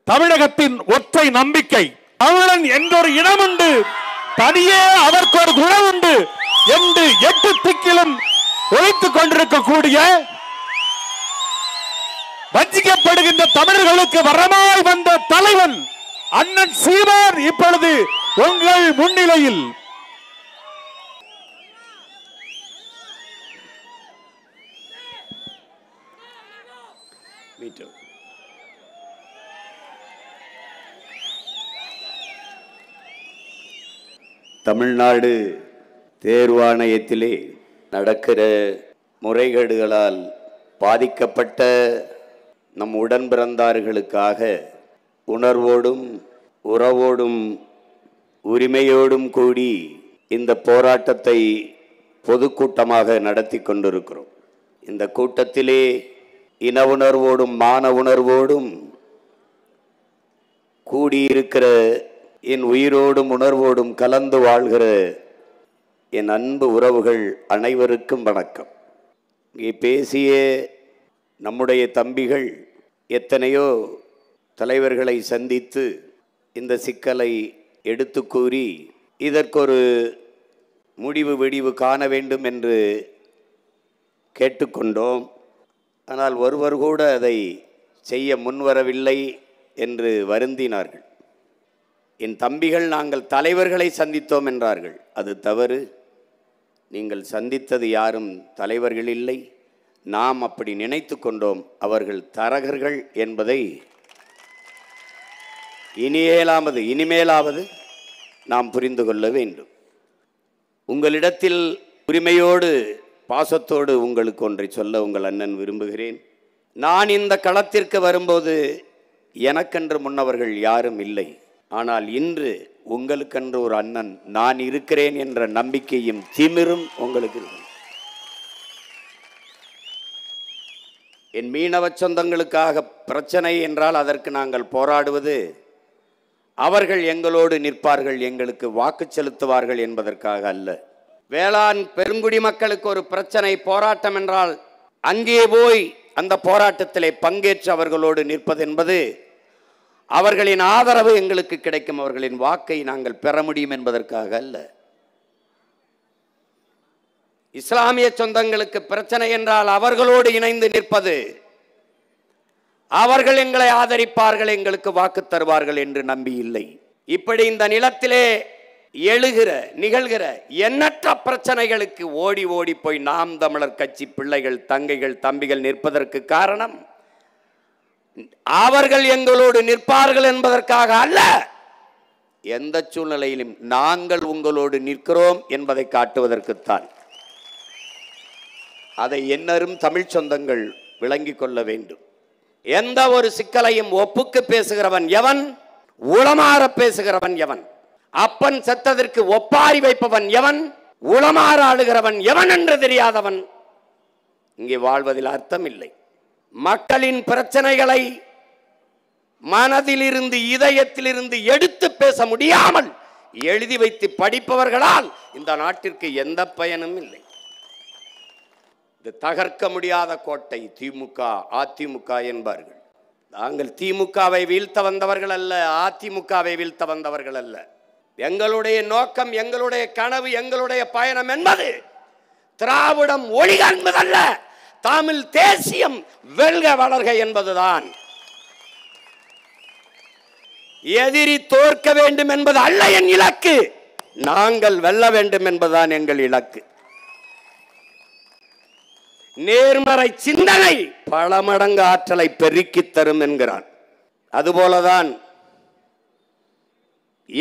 தமிழகத்தின் ஒற்றை நம்பிக்கை. தமிழன் என்றொரு இனம் உண்டு, தனியே அதற்கு ஒரு குணம் உண்டு என்று 8 திக்கிலும் ஒழித்துக் கொண்டிருக்கக்கூடிய வஞ்சிக்கப்படுகின்ற தமிழர்களுக்கு வரமாய் வந்த தலைவன் அண்ணன் சீமான் இப்பொழுது உங்கள் முன்னிலையில். தமிழ்நாடு தேர்வாணையத்திலே நடக்கிற முறைகேடுகளால் பாதிக்கப்பட்ட நம் உடன் பிறந்தார்களுக்காக உணர்வோடும் உறவோடும் உரிமையோடும் கூடி இந்த போராட்டத்தை பொதுக்கூட்டமாக நடத்தி கொண்டிருக்கிறோம். இந்த கூட்டத்திலே இன உணர்வோடும் மான உணர்வோடும் கூடியிருக்கிற என் உயிரோடும் உணர்வோடும் கலந்து வாழ்கிற என் அன்பு உறவுகள் அனைவருக்கும் வணக்கம். இங்கே பேசிய நம்முடைய தம்பிகள் எத்தனையோ தலைவர்களை சந்தித்து இந்த சிக்கலை எடுத்து கூறி இதற்கொரு விடிவு காண வேண்டும் என்று கேட்டுக்கொண்டோம். ஆனால் ஒருவர் கூட அதை செய்ய முன்வரவில்லை என்று வருந்தினார்கள். என் தம்பிகள் நாங்கள் தலைவர்களை சந்தித்தோம் என்றார்கள். அது தவறு. நீங்கள் சந்தித்தது யாரும் தலைவர்கள் இல்லை, நாம் அப்படி நினைத்து கொண்டோம். அவர்கள் தரகர்கள் என்பதை இனிமேலாவது நாம் புரிந்து கொள்ள வேண்டும். உங்களிடத்தில் உரிமையோடு பாசத்தோடு உங்களுக்கு ஒன்றை சொல்ல உங்கள் அண்ணன் விரும்புகிறேன். நான் இந்த களத்திற்கு வரும்போது எனக்கென்று முன்னவர்கள் யாரும் இல்லை. ஆனால் இன்று உங்களுக்கென்று ஒரு அண்ணன் நான் இருக்கிறேன் என்ற நம்பிக்கையும் திமிரும் உங்களுக்கு இருக்கு. என் மீனவ சொந்தங்களுக்காக பிரச்சனை என்றால் அதற்கு நாங்கள் போராடுவது அவர்கள் எங்களோடு நிற்பார்கள், எங்களுக்கு வாக்கு செலுத்துவார்கள் என்பதற்காக அல்ல. வேளாண் பெருங்குடி மக்களுக்கு ஒரு பிரச்சனை போராட்டம் என்றால் அங்கே போய் அந்த போராட்டத்திலே பங்கேற்று அவர்களோடு நிற்பது என்பது அவர்களின் ஆதரவு எங்களுக்கு கிடைக்கும், அவர்களின் வாக்கை நாங்கள் பெற முடியும் என்பதற்காக அல்ல. இஸ்லாமிய சொந்தங்களுக்கு பிரச்சனை என்றால் அவர்களோடு இணைந்து நிற்பது, அவர்கள் எங்களை ஆதரிப்பார்கள், எங்களுக்கு வாக்கு தருவார்கள் என்று நம்பி இல்லை. இப்படி இந்த நிலத்திலே நிகழ்கிற எண்ணற்ற பிரச்சனைகளுக்கு ஓடி ஓடி போய் நாம் தமிழர் கட்சி பிள்ளைகள், தங்கைகள், தம்பிகள் நிற்பதற்கு காரணம் அவர்கள் எங்களோடு நிற்பார்கள் என்பதற்காக அல்ல. எந்த சூழ்நிலையிலும் நாங்கள் உங்களோடு நிற்கிறோம் என்பதை காட்டுவதற்குத்தான். அதை என்னரும் தமிழ் சொந்தங்கள் விளங்கிக் கொள்ள வேண்டும். எந்த ஒரு சிக்கலையும் ஒப்புக்கு பேசுகிறவன் எவன், உளமாற பேசுகிறவன் எவன், அப்பன் செத்ததற்கு ஒப்பாரி வைப்பவன் எவன், உளமாற ஆளுகிறவன் எவன் என்று தெரியாதவன் இங்கே வாழ்வதில் அர்த்தம் இல்லை. மக்களின் பிரச்சனைகளை மனதிலிருந்து இதயத்திலிருந்து எடுத்து பேச முடியாமல் எழுதி வைத்து படிப்பவர்களால் இந்த நாட்டிற்கு எந்த பயனும் இல்லை. இது தகர்க்க முடியாத கோட்டை திமுக, அதிமுக என்பார்கள். நாங்கள் திமுகவை வீழ்த்த வந்தவர்கள் அல்ல, அதிமுகவை வீழ்த்த வந்தவர்கள் அல்ல. எங்களுடைய நோக்கம், எங்களுடைய கனவு, எங்களுடைய பயணம் என்பது திராவிடம் ஒழிக என்பதல்ல, தமிழ் தேசியம் வெல்க வளர்க என்பதுதான். எதிரி தோற்க வேண்டும் என்பது அல்ல என் இலக்கு, நாங்கள் வெல்ல வேண்டும் என்பதுதான் எங்கள் இலக்கு. நேர்மறை சிந்தனை பல மடங்கு ஆற்றலை பெருக்கி தரும் என்கிறான். அதுபோலதான்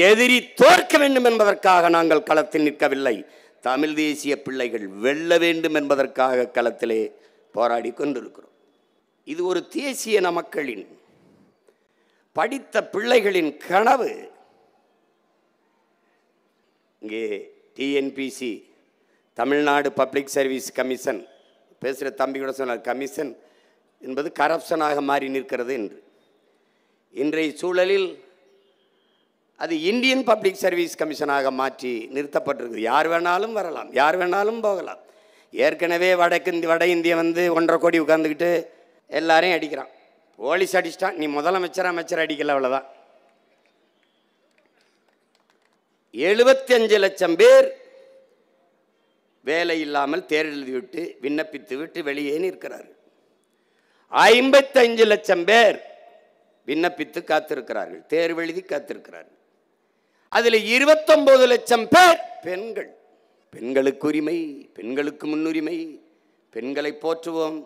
எதிரி தோற்க வேண்டும் என்பதற்காக நாங்கள் களத்தில் நிற்கவில்லை, தமிழ் தேசிய பிள்ளைகள் வெல்ல வேண்டும் என்பதற்காக களத்திலே போராடி கொண்டிருக்கிறோம். இது ஒரு தேசிய மக்களின் படித்த பிள்ளைகளின் கனவு. இங்கே TNPSC, Tamil Nadu public service commission பேசுகிற தம்பி கூட சொன்னார், கமிஷன் என்பது கரப்ஷனாக மாறி நிற்கிறது என்று. இன்றைய சூழலில் அது இந்தியன் பப்ளிக் சர்வீஸ் கமிஷனாக மாற்றி நிறுத்தப்பட்டிருக்கு. யார் வேணாலும் வரலாம், யார் வேணாலும் போகலாம். ஏற்கனவே வட இந்திய வந்து 1.5 கோடி உட்கார்ந்துக்கிட்டு எல்லாரையும் அடிக்கிறான். போலீஸ் அடிச்சிட்டான், நீ முதலமைச்சர் அமைச்சர் அடிக்கல, அவ்வளவுதான். 75 லட்சம் பேர் வேலை இல்லாமல் தேர்வு எழுதிவிட்டு விண்ணப்பித்து விட்டு வெளியே நிற்கிறார்கள். 55 லட்சம் பேர் விண்ணப்பித்து காத்திருக்கிறார்கள், தேர்வு எழுதி காத்திருக்கிறார்கள். அதில் 29 லட்சம் பேர் பெண்கள். பெண்களுக்கு உரிமை, பெண்களுக்கு முன்னுரிமை, பெண்களை போற்றுவோம்,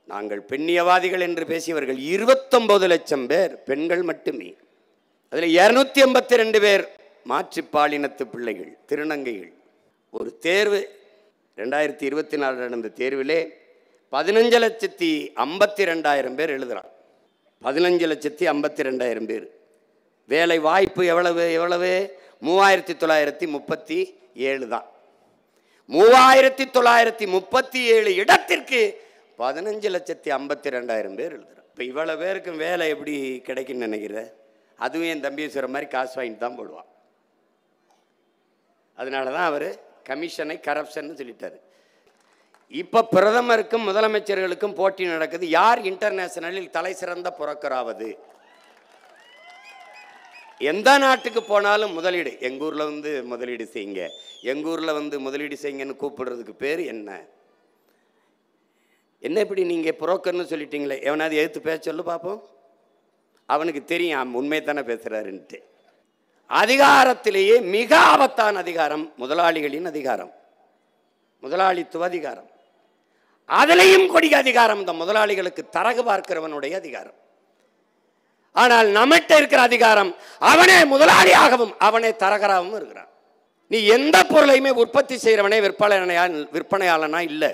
நாங்கள் பெண்ணியவாதிகள் என்று பேசியவர்கள் 29 லட்சம் பேர் பெண்கள் மட்டுமே. அதில் 282 பேர் மாற்று பாலினத்து பிள்ளைகள், திருநங்கைகள். ஒரு தேர்வு 2024 நடந்த தேர்விலே 15,52,000 பேர் எழுதுறான். 15,52,000 பேர். வேலை வாய்ப்பு எவ்வளவு? 3,937 தான். 3,937 இடத்திற்கு 15,52,000 பேர் எழுதுறான். இப்போ இவ்வளவு பேருக்கும் வேலை எப்படி கிடைக்குன்னு நினைக்கிற? அதுவும் என் தம்பி சொல்ற மாதிரி காசு வாங்கிட்டு தான் போடுவான். அதனால தான் அவர் கமிஷனை கரப்ஷன் சொல்லிட்டாரு. இப்போ பிரதமருக்கும் முதலமைச்சர்களுக்கும் போட்டி நடக்குது. யார் இன்டர்நேஷனலில் தலை சிறந்த புரோக்கராவது? எந்த நாட்டுக்கு போனாலும் முதலீடு, எங்கள் ஊரில் வந்து முதலீடு செய்யுங்க, எங்கள் ஊரில் வந்து முதலீடு செய்யுங்கன்னு கூப்பிடுறதுக்கு பேர் என்ன? என்ன இப்படி நீங்கள் புரோக்கர்னு சொல்லிட்டீங்களே, எவனாவது எதிர்த்து பேச சொல்லு பார்ப்போம். அவனுக்கு தெரியும் உண்மை தானே பேசுகிறாருன்ட்டு. அதிகாரத்திலேயே மிக ஆபத்தான அதிகாரம் முதலாளிகளின் அதிகாரம், முதலாளித்துவ அதிகாரம். அதிலையும் கொடிய அதிகாரம் இந்த முதலாளிகளுக்கு தரகு பார்க்கிறவனுடைய அதிகாரம். ஆனால் நம்மகிட்ட இருக்கிற அதிகாரம், அவனே முதலாளியாகவும் அவனே தரகராகவும் இருக்கிறான். நீ எந்த பொருளையுமே உற்பத்தி செய்கிறவனே விற்பனையாளனா இல்லை.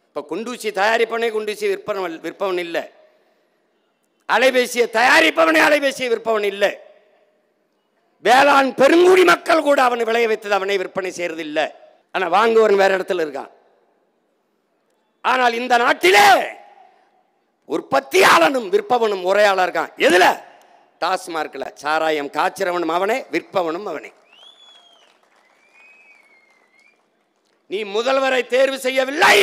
இப்போ குண்டூசி தயாரிப்பவனே குண்டூசி விற்பவன் இல்லை, அலைபேசியை தயாரிப்பவனே அலைபேசியை விற்பவன் இல்லை, வேளாண் பெருங்குடி மக்கள் கூட அவனை விளைய வைத்தது அவனை விற்பனை செய்யறது இல்லை. ஆனால் வாங்குவன் வேற இடத்துல இருக்கான். ஆனால் இந்த நாட்டிலே உற்பத்தியாளனும் விற்பவனும் ஒரே ஆளா இருக்கான். எதுல? டாஸ்மார்க்ல. சாராயம் காய்ச்சறவனும் அவனே, விற்பவனும் அவனே. நீ முதல்வரை தேர்வு செய்யவில்லை,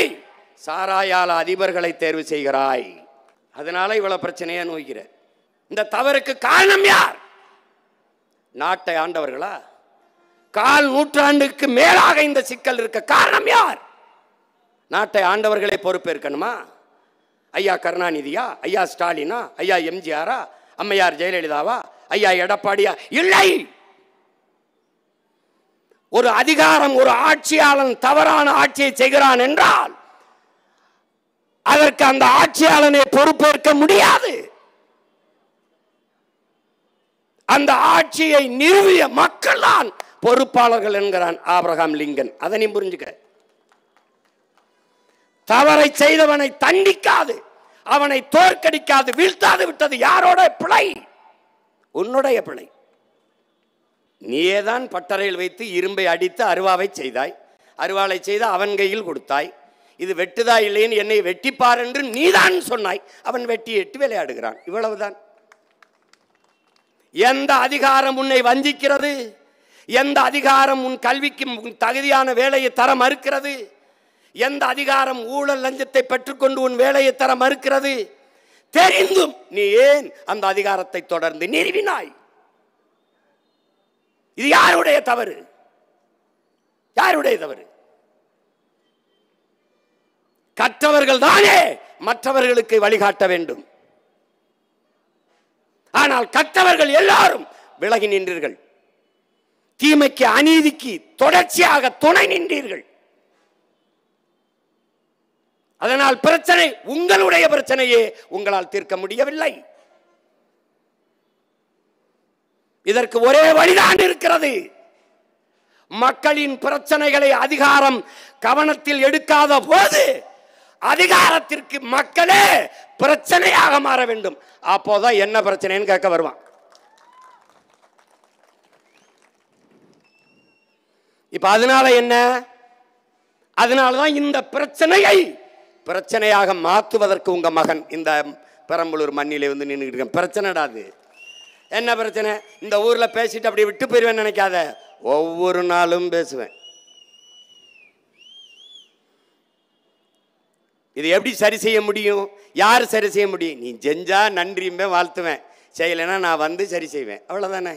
சாராயால அதிபர்களை தேர்வு செய்கிறாய். அதனால இவ்வளவு பிரச்சனையா நோய்கிற. இந்த தவறுக்கு காரணம் யார்? நாட்டை ஆண்டவர்களா? 1/4 நூற்றாண்டுக்கு மேலாக இந்த சிக்கல் இருக்க காரணம் யார்? நாட்டை ஆண்டவர்களை பொறுப்பேற்கணுமா? ஐயா கருணாநிதியா, ஐயா ஸ்டாலினா, ஐயா எம்ஜிஆரா, அம்மையார் ஜெயலலிதாவா, ஐயா எடப்பாடியா? இல்லை. ஒரு அதிகாரம், ஒரு ஆட்சியாளன் தவறான ஆட்சியை செய்கிறான் என்றால் அதற்கு அந்த ஆட்சியாளனை பொறுப்பேற்க முடியாது. அந்த ஆட்சியை நிறுவிய மக்கள் தான் பொறுப்பாளர்கள் என்கிறான் ஆபிரகாம் லிங்கன். அதை நீ புரிஞ்சுக்க. தவறை செய்தவனை தண்டிக்காது, அவனை தோற்கடிக்காது, வீழ்த்தாது விட்டது யாரோட பிழை? உன்னுடைய பிழை. நீயேதான் பட்டறையில் வைத்து இரும்பை அடித்து அருவாவை செய்தாய், அருவாளை செய்து அவன் கையில் கொடுத்தாய். இது வெட்டுதா இல்லைன்னு என்னை வெட்டிப்பார் என்று நீதான் சொன்னாய். அவன் வெட்டியிட்டு விளையாடுகிறான். இவ்வளவுதான். எந்த அதிகாரம் உன்னை வஞ்சிக்கிறது? எந்த அதிகாரம் உன் கல்விக்கு தகுதியான வேலையை தர மறுக்கிறது? எந்த அதிகாரம் ஊழல் லஞ்சத்தை பெற்றுக்கொண்டு உன் வேலையை தர மறுக்கிறது? தெரிந்தும் நீ ஏன் அந்த அதிகாரத்தை தொடர்ந்து நிறுவினாய்? இது யாருடைய தவறு? யாருடைய தவறு? கற்றவர்கள் தானே மற்றவர்களுக்கு வழிகாட்ட வேண்டும். ஆனால் கற்றவர்கள் எல்லாரும் விலகி நின்றீர்கள். தீமைக்கு, அநீதிக்கு தொடர்ச்சியாக துணை நின்றீர்கள். அதனால் பிரச்சனை உங்களுடைய பிரச்சனையே உங்களால் தீர்க்க முடியவில்லை. இதற்கு ஒரே வழிதான் இருக்கிறது. மக்களின் பிரச்சனைகளை அதிகாரம் கவனத்தில் எடுக்காத போது அதிகாரத்திற்கு மக்களே பிரச்சனையாக மாற வேண்டும். அப்போதான் என்ன பிரச்சனைன்னு கேட்க வருவான். இப்ப அதனால என்ன? அதனாலதான் இந்த பிரச்சனையை பிரச்சனையாக மாற்றுவதற்கு உங்க மகன் இந்த பெரம்பலூர் மண்ணிலே வந்து நின்றுட்டு பிரச்சனைடாது. என்ன பிரச்சனை? இந்த ஊர்ல பேசிட்டு அப்படி விட்டு போயிருவேன் நினைக்காத. ஒவ்வொரு நாளும் பேசுவேன். இது எப்படி சரி செய்ய முடியும்? யார் சரி செய்ய முடியும்? நீ செஞ்சா நன்றியுமே வாழ்த்துவேன், செய்யலைன்னா நான் வந்து சரி செய்வேன், அவ்வளவுதானே.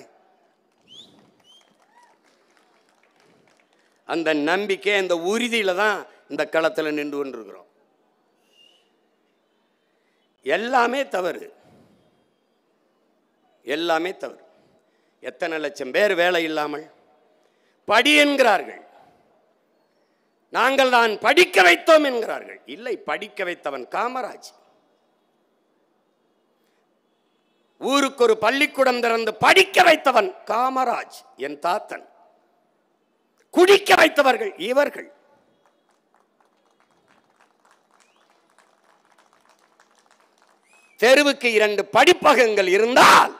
அந்த நம்பிக்கை, அந்த உறுதியில தான் இந்த களத்தில் நின்று கொண்டிருக்கிறோம். எல்லாமே தவறு, எல்லாமே தவறு. எத்தனை லட்சம் பேர் வேலை இல்லாமல் படி என்கிறார்கள், நாங்கள் தான் படிக்க வைத்தோம் என்கிறார்கள். இல்லை, படிக்க வைத்தவன் காமராஜ். ஊருக்கு ஒரு பள்ளிக்கூடம் திறந்து படிக்க வைத்தவன் காமராஜ், என் தாத்தன். குடிக்க வைத்தவர்கள் இவர்கள். தெருவுக்கு 2 படிப்பகங்கள் இருந்தால்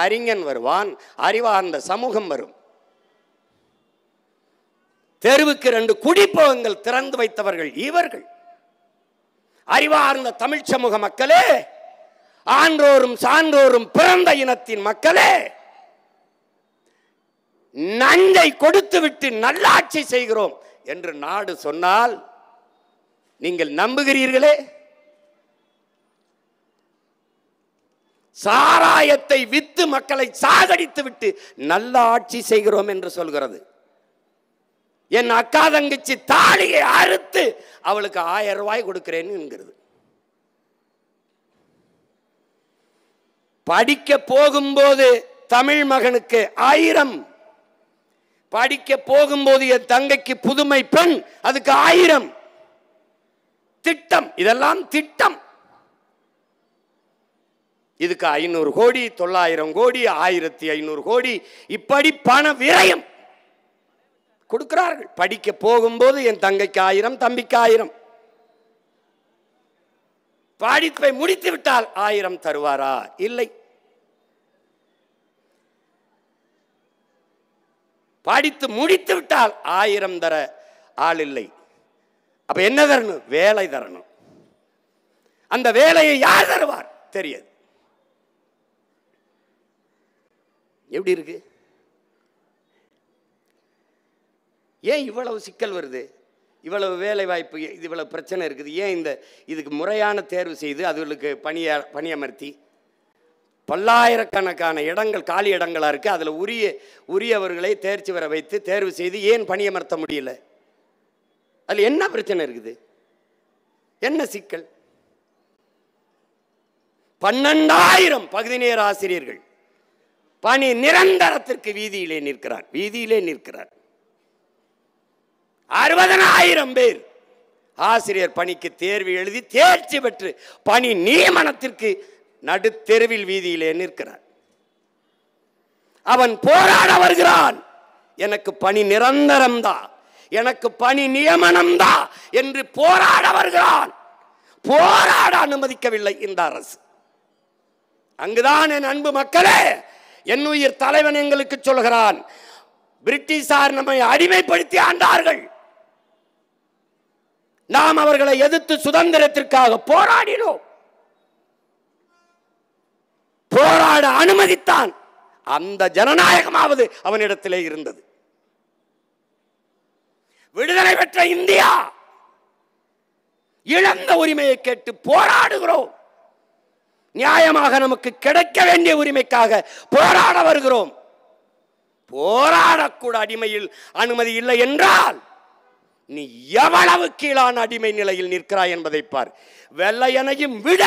அறிஞன் வருவான், அறிவார்ந்த சமூகம் வரும். தெருவுக்கு 2 குடிப்பகங்கள் திறந்து வைத்தவர்கள் இவர்கள். அறிவார்ந்த தமிழ் சமூக மக்களே, ஆன்றோரும் சான்றோரும் பிறந்த இனத்தின் மக்களே, நஞ்சை கொடுத்து விட்டு நல்லாட்சி செய்கிறோம் என்று நாடு சொன்னால் நீங்கள் நம்புகிறீர்களே? சாராயத்தை வித்து மக்களை சாகடித்து விட்டு நல்ல ஆட்சி செய்கிறோம் என்று சொல்கிறது. என் அக்கா தங்கச்சி தாலியை அறுத்து அவளுக்கு 1000 ரூபாய் கொடுக்கிறேன்னு என்கிறது. படிக்க போகும்போது தமிழ் மகனுக்கு 1000, படிக்க போகும்போது என் தங்கைக்கு புதுமை பெண், அதுக்கு 1000. திட்டம், இதெல்லாம் திட்டம். இதுக்கு 500 கோடி, 900 கோடி, 1500 கோடி, இப்படி பண விரயம் கொடுக்கிறார்கள். படிக்க போகும்போது என் தங்கைக்கு 1000, தம்பிக்கு 1000. படிப்பை முடித்து விட்டால் 1000 தருவாரா? இல்லை. படித்து முடித்து விட்டால் 1000 தர ஆள் இல்லை. அப்ப என்ன தரணும்? வேலை தரணும். அந்த வேலையை யார் தருவார்? தெரியாது. எப்படி இருக்கு? ஏன் இவ்வளவு சிக்கல் வருது? இவ்வளவு வேலை வாய்ப்பு, இவ்வளவு பிரச்சனை இருக்குது. ஏன் இதுக்கு முறையான தேர்வு செய்து அதுகளுக்கு பணியமர்த்தி பல்லாயிரக்கணக்கான இடங்கள் காலி இடங்களா இருக்கு, அதுல உரியவர்களை தேர்ச்சி வர வைத்து தேர்வு செய்து ஏன் பணியமர்த்த முடியல? அதுல என்ன பிரச்சனை இருக்குது? என்ன சிக்கல்? 12,000 பகுதி நேர ஆசிரியர்கள் பணி நிரந்தரத்திற்கு வீதியிலே நிற்கிறார். 60,000 பேர் ஆசிரியர் பணிக்கு தேர்வு எழுதி தேர்ச்சி பெற்று பணி நியமனத்திற்கு நடுத்தெருவில் வீதியிலே நிற்கிறார். அவன் போராட வருகிறான், எனக்கு பணி நிரந்தரம் தான், எனக்கு பணி நியமனம் தான் என்று போராட வருகிறான். போராட அனுமதிக்கவில்லை இந்த அரசு. அங்குதான் என் அன்பு மக்களே, என் உயிர் தலைவன் எங்களுக்கு சொல்கிறான், பிரிட்டிஷார் நம்மை அடிமைப்படுத்தி ஆண்டார்கள், நாம் அவர்களை எதிர்த்து சுதந்திரத்திற்காக போராடினோம். போராட அனுமதித்தான். அந்த ஜனநாயகமாவது அவனிடத்திலே இருந்தது. விடுதலை பெற்ற இந்தியா இழந்த உரிமையை கேட்டு போராடுகிறோம். நியாயமாக நமக்கு கிடைக்க வேண்டிய உரிமைக்காக போராட வருகிறோம். போராடக்கூட அடிமையில் அனுமதி இல்லை என்றால் நீ எவ்வளவு கீழான அடிமை நிலையில் நிற்கிறாய் என்பதை பார். வெள்ளையனையும் விட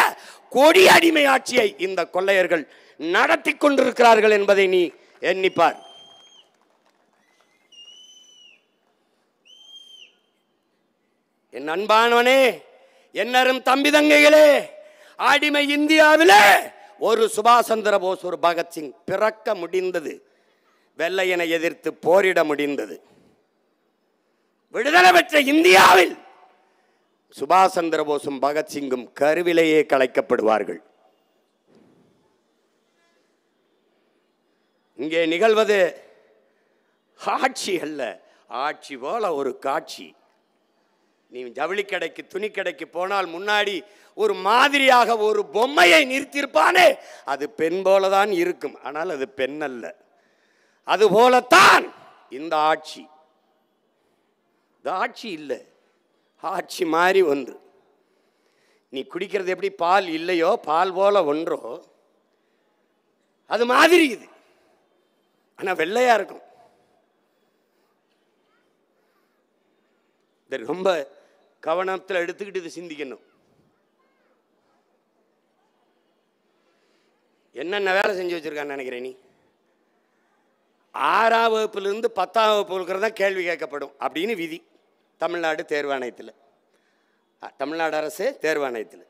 கொடி அடிமை ஆட்சியை இந்த கொள்ளையர்கள் நடத்தி கொண்டிருக்கிறார்கள் என்பதை நீ எண்ணிப்பார். என் அன்பானவனே, என்னரும் தம்பி தங்கைகளே, அடிமை இந்தியாவிலே ஒரு சுபாஷ் சந்திர போஸ், ஒரு பகத்சிங் பிறக்க முடிந்தது. வெள்ளையனை எதிர்த்து போரிட முடிந்தது. விடுதலை பெற்ற இந்தியாவில் சுபாஷ் சந்திர போஸும் பகத்சிங்கும் கருவிலேயே கலைக்கப்படுவார்கள். இங்கே நிகழ்வது ஆட்சி அல்ல, ஆட்சி போல ஒரு காட்சி. நீ ஜவுளி கடைக்கு துணி கடைக்கு போனால் முன்னாடி ஒரு மாதிரியாக ஒரு பொம்மையை நிறுத்தியிருப்பானே, அது பெண் போலதான் இருக்கும், ஆனால் அது பெண் அல்ல. அதுபோலத்தான் இந்த ஆட்சி. இந்த ஆட்சி இல்லை, ஆட்சி மாறி ஒன்று. நீ குடிக்கிறது எப்படி பால் இல்லையோ பால் போல ஒன்றோ அது மாதிரி இது. ஆனா வெள்ளையா இருக்கும். இதை ரொம்ப கவனத்தில் எடுத்துக்கிட்டு இது சிந்திக்கணும். என்னென்ன வேலை செஞ்சு வச்சிருக்கான்னு நினைக்கிறேன் நீ? 6ஆம் வகுப்பிலிருந்து 10ஆம் வகுப்பு தான் கேள்வி கேட்கப்படும் அப்படின்னு விதி தமிழ்நாடு தேர்வாணையத்தில், தமிழ்நாடு அரசு தேர்வாணையத்தில்.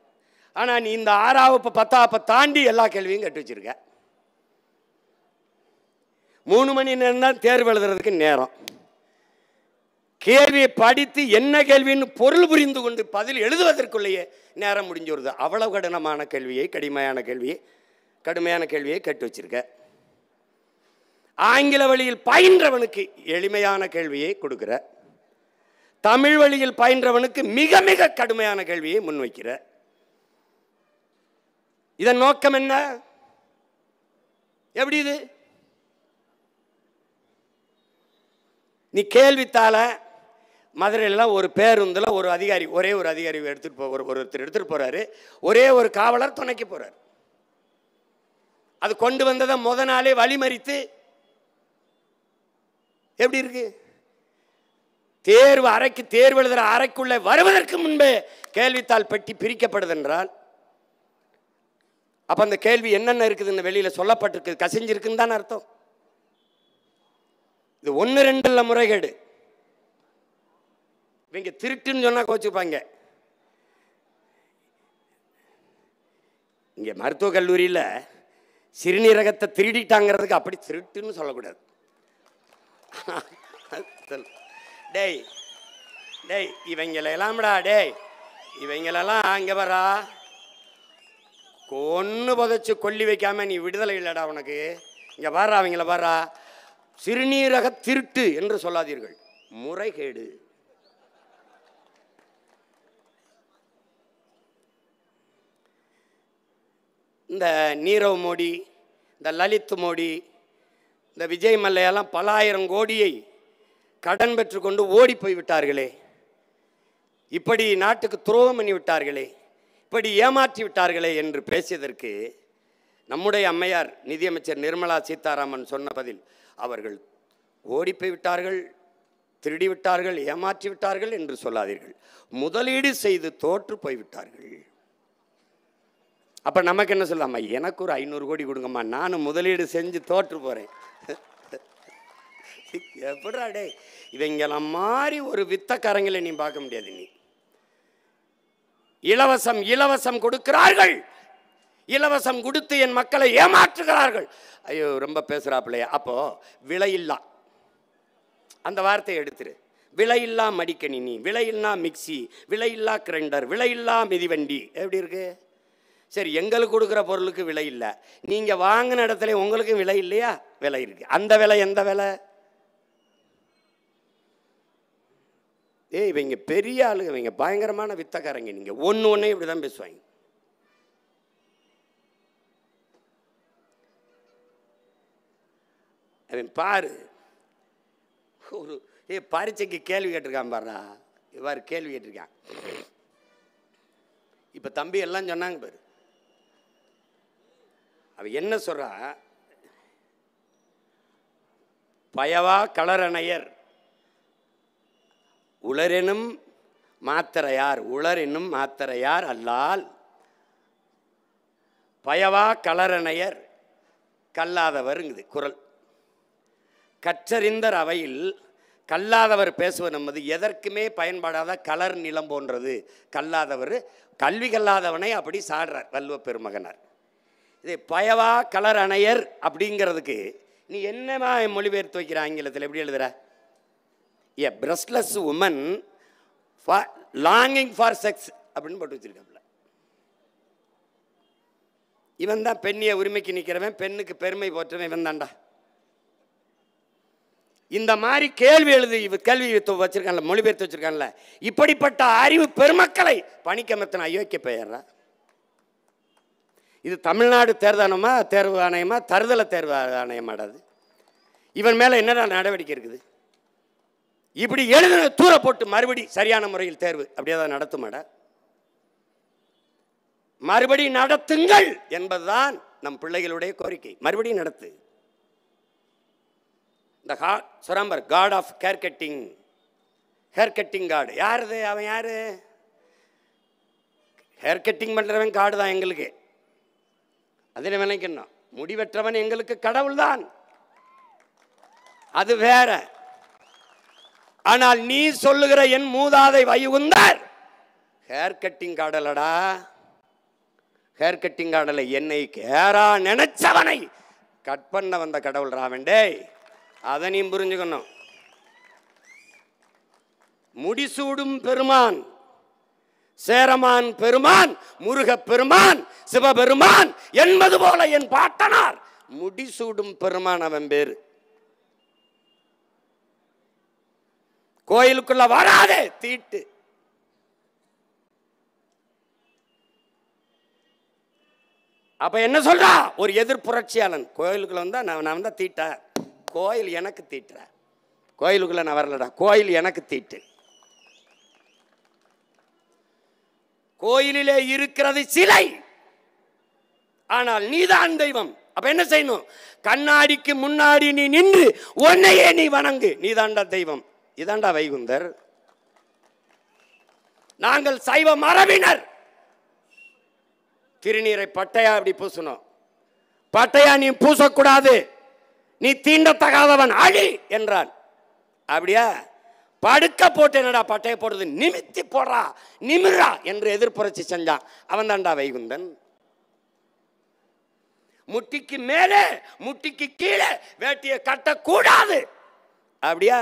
ஆனால் நீ இந்த 6ஆம் வகுப்பு 10ஆம் வகுப்பை தாண்டி எல்லா கேள்வியும் கேட்டு வச்சிருக்க. 3 மணி நேரம் தான் தேர்வு எழுதுறதுக்கு நேரம். கேள்வியை படித்து என்ன கேள்வின்னு பொருள் புரிந்து கொண்டு பதில் எழுதுவதற்குள்ளேயே நேரம் முடிஞ்சு வருது. அவ்வளவு கடினமான கேள்வியை கடுமையான கேள்வியை கேட்டு வச்சிருக்க. ஆங்கில வழியில் பயின்றவனுக்கு எளிமையான கேள்வியை கொடுக்கிற, தமிழ் வழியில் பயின்றவனுக்கு மிக மிக கடுமையான கேள்வியை முன்வைக்கிற. இதன் நோக்கம் என்ன? எப்படி இது? நீ கேள்வித்தாள மதுரையில் ஒரு பேருந்தில் ஒரு அதிகாரி, ஒரே ஒரு அதிகாரி ஒருத்தர் எடுத்துட்டு போறாரு, ஒரே ஒரு காவலர் துணைக்கு போறாரு. அது கொண்டு வந்ததை முத நாளே வழிமறித்து எப்படி இருக்கு? தேர்வு எழுதுற அறைக்குள்ளே வருவதற்கு முன்பே கேள்வித்தாள் பெட்டி பிரிக்கப்படுது என்றால் அப்ப அந்த கேள்வி என்னென்ன இருக்குதுன்னு வெளியில சொல்லப்பட்டிருக்கு, கசிஞ்சிருக்குன்னு தான் அர்த்தம். இது 1-2 முறைகேடு. இவங்க திருட்டுன்னு சொன்னா கோச்சுப்பாங்க. இங்க மருத்துவக் கல்லூரியில் சிறுநீரகத்தை திருடிட்டாங்கிறதுக்கு அப்படி திருட்டுன்னு சொல்லக்கூடாது. டேய் டேய் இவங்களெல்லாம்டா, டேய் இவங்களெல்லாம் அங்கே வரா கொன்னு புதைச்சு கொல்லி வைக்காம நீ விடுதலை இல்லடா உனக்கு. இங்கே பாரா, அவங்கள பாரா, சிறுநீரக திருட்டு என்று சொல்லாதீர்கள், முறைகேடு. இந்த நீரவ் மோடி, இந்த லலித் மோடி, இந்த விஜய் மல்லையெல்லாம் பல ஆயிரம் கோடியை கடன் பெற்றுக்கொண்டு ஓடி போய் விட்டார்களே, இப்படி நாட்டுக்கு துரோகம் பண்ணி விட்டார்களே, இப்படி ஏமாற்றி விட்டார்களே என்று பேசியதற்கு நம்முடைய அம்மையார் நிதியமைச்சர் நிர்மலா சீதாராமன் சொன்ன பதில், அவர்கள் ஓடி போய் விட்டார்கள், திருடி விட்டார்கள், ஏமாற்றி விட்டார்கள் என்று சொல்லாதீர்கள், முதலீடு செய்து தோற்று போய்விட்டார்கள். அப்போ நமக்கு என்ன சொல்லாமா? எனக்கு ஒரு 500 கோடி கொடுங்கம்மா, நானும் முதலீடு செஞ்சு தோற்று போகிறேன். எப்படா டே, இவங்கெல்லாம் மாதிரி ஒரு வித்தக்காரங்களை நீ பார்க்க முடியாது. நீ இலவசம் கொடுக்கிறார்கள், இலவசம் கொடுத்து என் மக்களை ஏமாற்றுகிறார்கள். ஐயோ ரொம்ப பேசுகிறாப்பிள்ளையா. அப்போ விலையில்லா அந்த வார்த்தையை எடுத்துரு. விலையில்லா மடிக்கணினி, விலையில்லா மிக்சி, விலையில்லா கிரைண்டர், விலையில்லா மிதிவண்டி. எப்படி இருக்கு? சரி, எங்களுக்கு கொடுக்குற பொருளுக்கு விலை இல்லை, நீங்கள் வாங்கின இடத்துல உங்களுக்கு விலை இல்லையா? விலை இருக்கு. அந்த விலை எந்த விலை? இவங்க பெரிய ஆளுங்க, இவங்க பயங்கரமான வித்தக்காரங்க. நீங்கள் ஒன்று இப்படி தான் பேசுவாங்க. அவன் பாரு, ஒரு பரீட்சைக்கு கேள்வி கேட்டிருக்கான் பாருடா, இவ்வாறு கேள்வி கேட்டிருக்கான். இப்போ தம்பி எல்லாம் சொன்னாங்க பாரு, அவன் என்ன சொல்றான்? பயவா களரணையர் உளரெனும் மாத்திரையார், உளரெனும் மாத்திரையார் அல்லால் பயவா களரணையர் கல்லாதவருங்குது குறள். கற்றறிந்தர் அவையில் கல்லாதவர் பேசுவது என்பது எதற்குமே பயன்படாத கலர் நிலம் போன்றது. கல்லாதவர், கல்வி கல்லாதவனை அப்படி சாடுறார் வள்ளுவ பெருமகனார். இது பயவா கலர் அணையர் அப்படிங்கிறதுக்கு நீ என்னமா மொழிபெயர்த்து வைக்கிற? ஆங்கிலத்தில் எப்படி எழுதுற? எ பிரஸ்ட்லெஸ் உமன் லாங்கிங் ஃபார் செக்ஸ் அப்படின்னு போட்டு வச்சிருக்காப்புல. இவன் தான் பெண்ணிய உரிமைக்கு நிற்கிறவன், பெண்ணுக்கு பெருமை போற்றவன் இவன் தான்டா. இந்த மாதிரி கேள்வி வச்சிருக்கான்ல, மொழிபெயர்த்து வச்சிருக்கான்ல, இப்படிப்பட்ட அறிவு பெருமக்களை பணிக்கமர்த்தின அயோக்கிய பெயர்றா. இது தமிழ்நாடு தேர்வு ஆணையமா தருதல தேர்வு ஆணையமாடாது? இவன் மேல என்னடா நடவடிக்கை இருக்குது? இப்படி எழுதின தூர போட்டு மறுபடி சரியான முறையில் தேர்வு அப்படியே தான் நடத்துமாடா? மறுபடி நடத்துங்கள் என்பதுதான் நம் பிள்ளைகளுடைய கோரிக்கை. மறுபடியும் நடத்து. இந்த சொராம்பர் card of hair cutting, hair cutting card யாருது? அவன் யாரு? ஹேர் கட்டிங் பண்றவன் காடு தான் எங்களுக்கு. அதில் நினைக்கணும், முடிவெற்றவன் எங்களுக்கு கடவுள் தான், அது வேற. ஆனால் நீ சொல்லுகிற என் மூதாதை வைகுந்தர் ஹேர் கட்டிங் காடலடா. ஹேர் கட்டிங் காடல என்னை கேரா நினைச்சவனை கட் பண்ண வந்த கடவுள் ராவண்டே. அதை நீ புரிஞ்சுக்கணும். முடிசூடும் பெருமான், சேரமான் பெருமான், முருக பெருமான், சிவபெருமான் என்பது போல என் பாட்டனார் முடிசூடும் பெருமான். அவன் பேரு. கோயிலுக்குள்ள வராதே தீட்டு. அப்ப என்ன சொல்றா? ஒரு எதிர்ப்புரட்சியாளன் கோயிலுக்குள்ள வந்தா நான் தான் தீட்ட. கோயில் எனக்கு தீட்டுற. கோயிலுக்குள்ள நான் வரலடா, கோயில் எனக்கு தீட்டு. கோயிலிலே இருக்கிறது சிலை, ஆனால் நீதான் தெய்வம். அப்ப என்ன செய்யணும்? கண்ணாடிக்கு முன்னாடி நீ நின்று உன்னையே நீ வணங்கு. நீதாண்டா தெய்வம். இதாண்டா வைகுந்தர். நாங்கள் சைவ மரபினர். திருநீரை பட்டையா அப்படி பூசணும். பட்டையா நீ பூசக்கூடாது, நீ தீண்டத்தகாதவன் அழி என்றான். அப்படியா? படுக்க போட்டு என்னடா பட்டையை போடுறது, நிமித்தி போடுறா, நிமிரா என்று எதிர்ப்புரட்சி செஞ்சான். அவன் தாண்டா வைகுந்தன். முட்டிக்கு மேலே முட்டிக்கு கீழே வேட்டியை கட்டக்கூடாது. அப்படியா?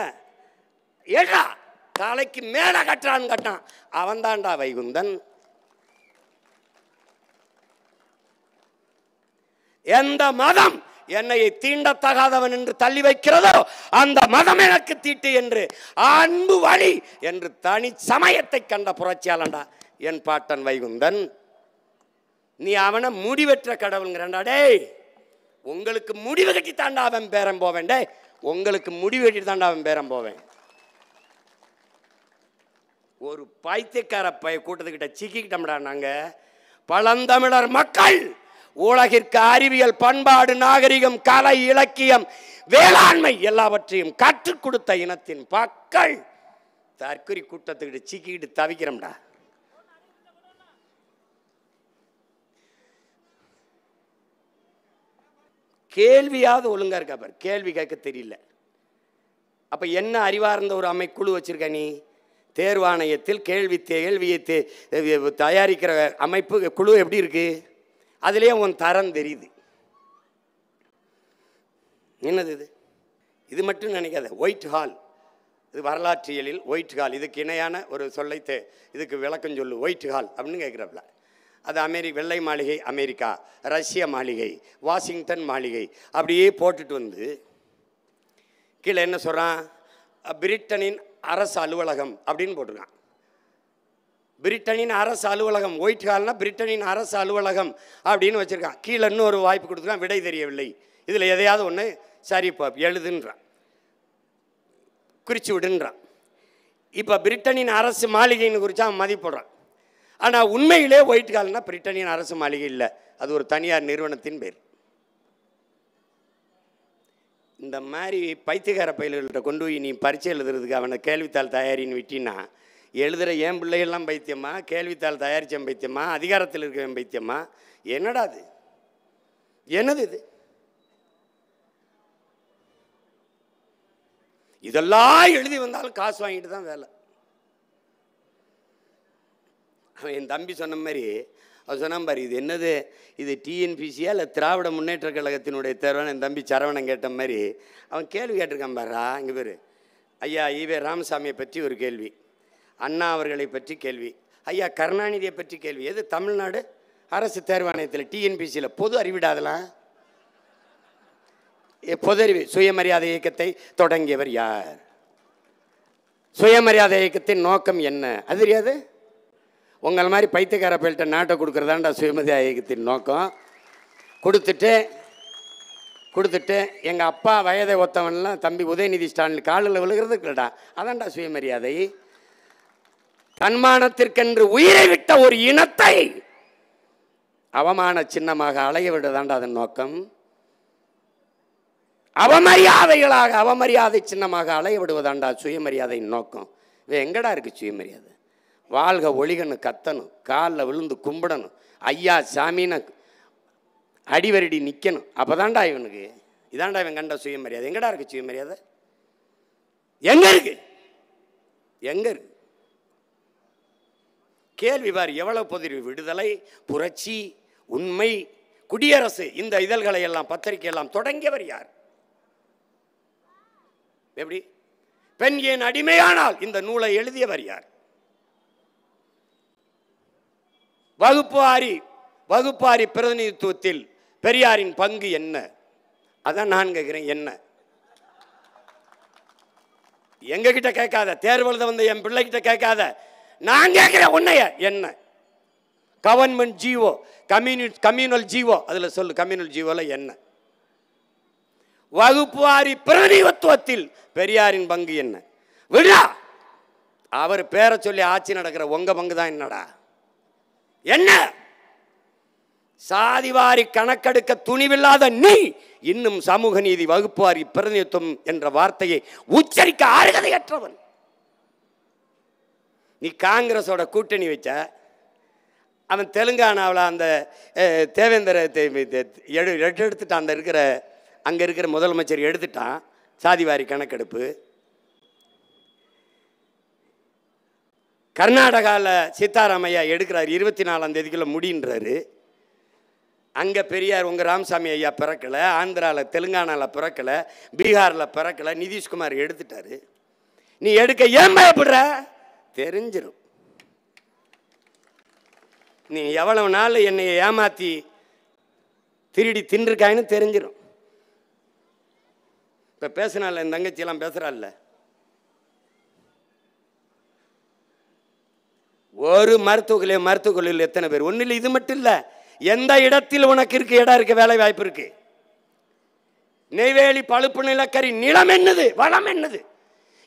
ஏடா தலைக்கு மேல கட்டுறான்னு கட்டான். அவன் தாண்டா வைகுந்தன். எந்த மதம் என்னை தீண்டத்தகாதவன் என்று தள்ளி வைக்கிறதோ அந்த மதம் எனக்கு தீட்டு என்று அன்பு வழி என்று தனி சமயத்தை கண்ட புரட்சியாளன்டா என் பாட்டன் வைகுந்தன். நீ அவனை முடிவெற்ற கடவுள்ங்கிறா. டேய், உங்களுக்கு முடிவு கட்டி தாண்டா அவன் பேரம் போவேன். டே, உங்களுக்கு முடிவு கட்டி தாண்டா அவன் பேரம் போவேன். ஒரு பைத்தியக்கார கூட்டத்துக்கிட்ட சிக்கிக்கிட்டோம்டா நாங்க. பழந்தமிழர் மக்கள் உலகிற்கு அறிவியல், பண்பாடு, நாகரிகம், கலை, இலக்கியம், வேளாண்மை எல்லாவற்றையும் கற்றுக் கொடுத்த இனத்தின் மக்கள் தற்கொலை கூட்டத்துக்கிட்ட சிக்கிக்கிட்டு தவிக்கிறோம்டா. கேள்வியாவது ஒழுங்கா இருக்கா பாரு. கேள்வி கேட்க தெரியல. அப்ப என்ன அறிவார்ந்த ஒரு அமைக்குழு வச்சிருக்க நீ? தேர்வாணையத்தில் கேள்வியை தயாரிக்கிற அமைப்பு குழு எப்படி இருக்கு? அதுலேயே உன் தரம் தெரியுது. என்னது இது? இது மட்டும் நினைக்காத. ஒயிட் ஹால், இது வரலாற்றியலில் ஒயிட் ஹால், இதுக்கு இணையான ஒரு சொல்லை இதுக்கு விளக்கம் சொல்லு. ஒயிட் ஹால் அப்படின்னு கேட்குறப்பல அது வெள்ளை மாளிகை அமெரிக்கா, ரஷ்ய மாளிகை, வாஷிங்டன் மாளிகை அப்படியே போட்டுட்டு வந்து கீழே என்ன சொல்கிறான்? பிரிட்டனின் அரசு அலுவலகம் அப்படின்னு போட்டிருக்கான். பிரிட்டனின் அரசு அலுவலகம், ஒயிட் ஹால்னா பிரிட்டனின் அரசு அலுவலகம் அப்படின்னு வச்சுருக்கான். கீழே இன்னும் ஒரு வாய்ப்பு கொடுத்துருக்கான், விடை தெரியவில்லை, இதில் எதையாவது ஒன்று சரி எழுதுன்றான், குறித்து விடுன்றான். இப்போ பிரிட்டனின் அரசு மாளிகைன்னு குறித்து அவன் மதிப்பிடுறான். ஆனால் உண்மையிலே ஒயிட் ஹால்னா பிரிட்டனின் அரசு மாளிகை இல்லை, அது ஒரு தனியார் நிறுவனத்தின் பேர். இந்த மாதிரி பைத்தியக்கார பயில்கள்கிட்ட கொண்டு போய் நீ பரீட்சை எழுதுறதுக்கு அவனை கேள்வித்தாள் தயாரின்னு விட்டினா, எழுதுகிற என் பிள்ளைகள்லாம் பைத்தியமா, கேள்வித்தாள் தயாரித்தவன் பைத்தியமா, அதிகாரத்தில் இருக்கிறவன் பைத்தியமா? என்னடா அது? என்னது இது? இதெல்லாம் எழுதி வந்தாலும் காசு வாங்கிட்டு தான் வேலை. அவன் என் தம்பி சொன்ன மாதிரி அவன் சொன்னான் பாரு, இது என்னது, இது டிஎன்பிசியா இல்லை திராவிட முன்னேற்ற கழகத்தினுடைய தேர்வான என் தம்பி சரவணன் கேட்ட மாதிரி அவன் கேள்வி கேட்டிருக்கான் பாரா. இங்கே பேர் ஐயா ஈவே ராமசாமியை பற்றி ஒரு கேள்வி, அண்ணா அவர்களை பற்றி கேள்வி, ஐயா கருணாநிதியை பற்றி கேள்வி. எது தமிழ்நாடு அரசு தேர்வாணையத்தில் டிஎன்பிசியில் பொது அறிவிடாதலாம். பொது அறிவு. சுயமரியாதை இயக்கத்தை தொடங்கியவர் யார்? சுயமரியாதை இயக்கத்தின் நோக்கம் என்ன? அது தெரியாது. உங்கள் மாதிரி பைத்தியக்கார பயில்கிட்ட நாட்டை கொடுக்குறதாண்டா சுயமரியாதை இயக்கத்தின் நோக்கம். கொடுத்துட்டு எங்கள் அப்பா வயதை ஒத்தவன்லாம் தம்பி உதயநிதி ஸ்டாலின் காலில் விழுகிறது இல்லடா, அதான்டா சுயமரியாதை. தன்மானத்திற்கென்று உயிரை விட்ட ஒரு இனத்தை அவமான சின்னமாக அலைய விடுதாண்டா அதன் நோக்கம். அவமரியாதைகளாக அவமரியாதை சின்னமாக அலைய விடுவதாண்டா சுயமரியாதையின் நோக்கம். எங்கடா இருக்கு சுயமரியாதை? வாழ்க ஒளிகன்னு கத்தணும், காலில் விழுந்து கும்பிடணும், ஐயா சாமின்னு அடிவரடி நிற்கணும். அப்போதான்டா இவனுக்கு இதாண்டா இவன் கண்ட சுயமரியாதை. எங்கடா இருக்கு சுயமரியாதை? எங்க இருக்கு? எங்க இருக்கு? கேள்வி பார். எவ்வளவு பொதிரி விடுதலை, புரட்சி, உண்மை, குடியரசு இந்த இதழ்களை எல்லாம் பத்திரிகை எல்லாம் தொடங்கியவர் யார்? எப்படி? பெண் ஏன் அடிமையானால் இந்த நூலை எழுதியவர் யார்? வகுப்பாரி பிரதிநிதித்துவத்தில் பெரியாரின் பங்கு என்ன? அதான் நான் கேட்கிறேன். என்ன? எங்க கிட்ட கேட்காத, தேர்வு எழுத வந்த என் பிள்ளைகிட்ட கேட்காத, நான் கேட்கிறேன் உன்னைய. என்ன? கவர்மெண்ட் ஜிஓ, கம்யூனல் ஜிஓ, அதுல சொல்லு. கம்யூனல் ஜிஓல என்ன? வகுப்புவாரி பிரதிநிதித்துவத்தில் பெரியாரின் பங்கு என்ன? விடா. அவர் பேரை சொல்லி ஆட்சி நடக்கிற உங்க பங்கு தான் என்னடா? என்ன? சாதிவாரி கணக்கெடுக்க துணிவில்லாத நீ இன்னும் சமூக நீதி, வகுப்புவாரி பிரதிநிதித்துவம் என்ற வார்த்தையை உச்சரிக்க அருகதையற்றவன். நீ காங்கிரஸோட கூட்டணி வச்ச, அவன் தெலுங்கானாவில் அந்த தேவேந்திர எடுத்துட்டான். அந்த இருக்கிற அங்கே இருக்கிற முதலமைச்சர் எடுத்துட்டான் சாதிவாரி கணக்கெடுப்பு. கர்நாடகாவில் சீதாராமையா எடுக்கிறார், 24ஆம் தேதிக்குள்ள முடின்றாரு. அங்கே பெரியார் உங்கள் ராமசாமி ஐயா பிறக்கலை, ஆந்திராவில் தெலுங்கானாவில் பிறக்கலை, பீகாரில் பிறக்கலை, நிதிஷ்குமார் எடுத்துட்டாரு. நீ எடுக்க ஏன் பயப்படுற? தெரிஞ்சிடும். நீ எவ்வளவு நாள் என்னை ஏமாத்தி திருடி தின்றுருக்காயின்னு தெரிஞ்சிடும். இப்போ பேசினால என் தங்கச்சியெல்லாம் பேசுகிறாள்ல, ஒரு மருத்துவக் கல்லூரியில் எத்தனை பேர்? ஒன்றும் இல்லை. இது மட்டும் இல்லை, எந்த இடத்தில் உனக்கு இருக்கு இடம் இருக்கு, வேலை வாய்ப்பு இருக்கு. நெய்வேலி பழுப்பு நிலக்கரி நிலம் என்னது, வளம் என்னது?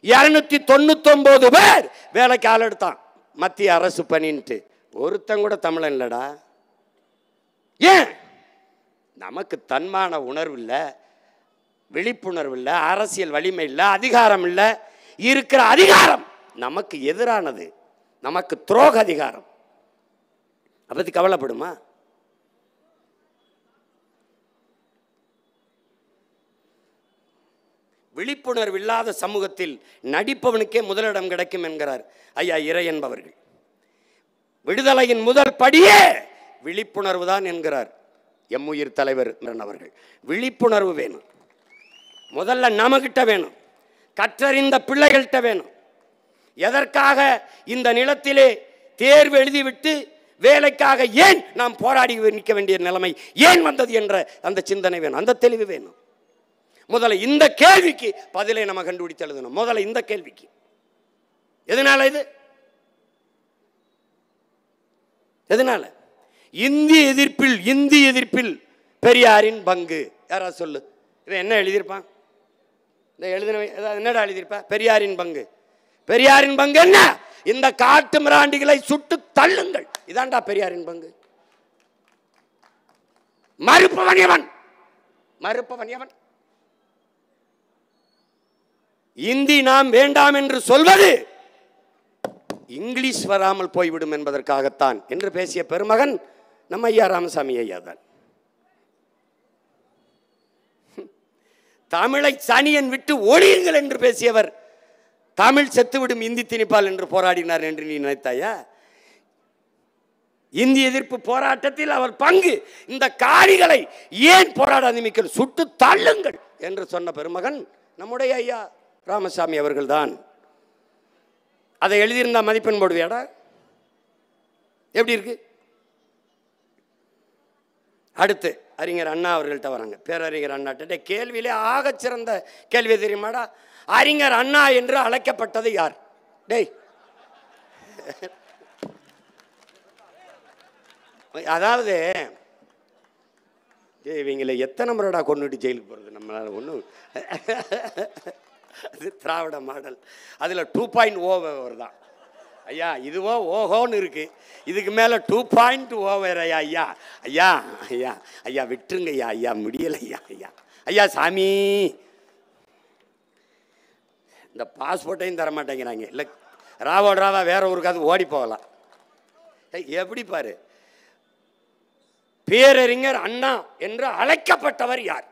299 பேர் வேலைக்கு ஆள் எடுத்தான் மத்திய அரசு பணின்ட்டு. ஒருத்தன் கூட தமிழன் இல்லடா. ஏன்? நமக்கு தன்மான உணர்வு இல்லை, விழிப்புணர்வு இல்லை, அரசியல் வலிமை இல்லை, அதிகாரம் இல்லை. இருக்கிற அதிகாரம் நமக்கு எதிரானது, நமக்கு துரோக அதிகாரம். அதை பற்றி கவலைப்படுமா? விழிப்புணர்வு இல்லாத சமூகத்தில் நடிப்பவனுக்கே முதலிடம் கிடைக்கும் என்கிறார் ஐயா இறை என்பவர்கள். விடுதலையின் முதல் படியே விழிப்புணர்வு தான் என்கிறார் எம்முயிர் தலைவர் அவர்கள். விழிப்புணர்வு வேணும், முதல்ல நமக்கிட்ட வேணும், கற்றறிந்த பிள்ளைகள்கிட்ட வேணும். எதற்காக இந்த நிலத்திலே தேர்வு எழுதிவிட்டு வேலைக்காக ஏன் நாம் போராடி நிற்க வேண்டிய நிலைமை ஏன் வந்தது என்ற அந்த சிந்தனை வேணும், அந்த தெளிவு வேணும். முதல்ல இந்த கேள்விக்கு பதிலை நம்ம கண்டுபிடித்து எழுதணும். முதல்ல இந்த கேள்விக்கு எதனால இது? எதனால? இந்திய எதிர்ப்பில் பெரியாரின் பங்கு. யாரா சொல்லு. இவன் என்ன எழுதியிருப்பான்? இந்த எழுதின என்னடா எழுதியிருப்பா? பெரியாரின் பங்கு. பெரியாரின் பங்கு என்ன? இந்த காட்டு மிராண்டிகளை சுட்டு தள்ளுங்கள். இதான்டா பெரியாரின் பங்கு. மறுப்பவன் எவன்? மறுப்பவன் எவன்? இந்தி நாம் வேண்டாம் என்று சொல்வது இங்கிலீஷ் வராமல் போய்விடும் என்பதற்காகத்தான் என்று பேசிய பெருமகன் நம்ம ஐயா ராமசாமி ஐயா தான். தமிழை சனியன் விட்டு ஒழியுங்கள் என்று பேசியவர் தமிழ் செத்துவிடும் இந்தி திணிப்பால் என்று போராடினார் என்று நீ நினைத்தாயா? இந்திய எதிர்ப்பு போராட்டத்தில் அவர் பங்கு. இந்த காரிகளை ஏன் போராடாத சுட்டு தள்ளுங்கள் என்று சொன்ன பெருமகன் நம்முடைய ஐயா ராமசாமி அவர்கள் தான். அதை எழுதியிருந்தா மதிப்பெண் போடுவியாடா? எப்படி இருக்கு? அடுத்து அறிஞர் அண்ணா அவர்கள்ட்ட வராங்க. பேரறிஞர் அண்ணாட்ட கேள்வியிலே ஆகச் சிறந்த கேள்வி தெரியுமாடா? அறிஞர் அண்ணா என்று அழைக்கப்பட்டது யார்? டேய், அதாவது இவங்களை எத்தனை முறைடா கொண்டுட்டு ஜெயிலுக்கு போகிறது? நம்மளால ஒன்றும் அது திராவிட மாடல், அதில் 2.0 தான். ஐயா இதுவோ ஓஹோன்னு இருக்கு, இதுக்கு மேல 2.0 வேற ஐயா. ஐயா ஐயா ஐயா விட்டுருங்க ஐயா, ஐயா முடியல ஐயா. ஐயா ஐயா சாமி, இந்த பாஸ்போர்ட்டையும் தர மாட்டேங்கிறாங்க. இல்லை ராவோட ராவா வேற ஊருக்காவது ஓடி போகலாம். எப்படி பாரு, பேரறிஞர் அண்ணா என்று அழைக்கப்பட்டவர் யார்?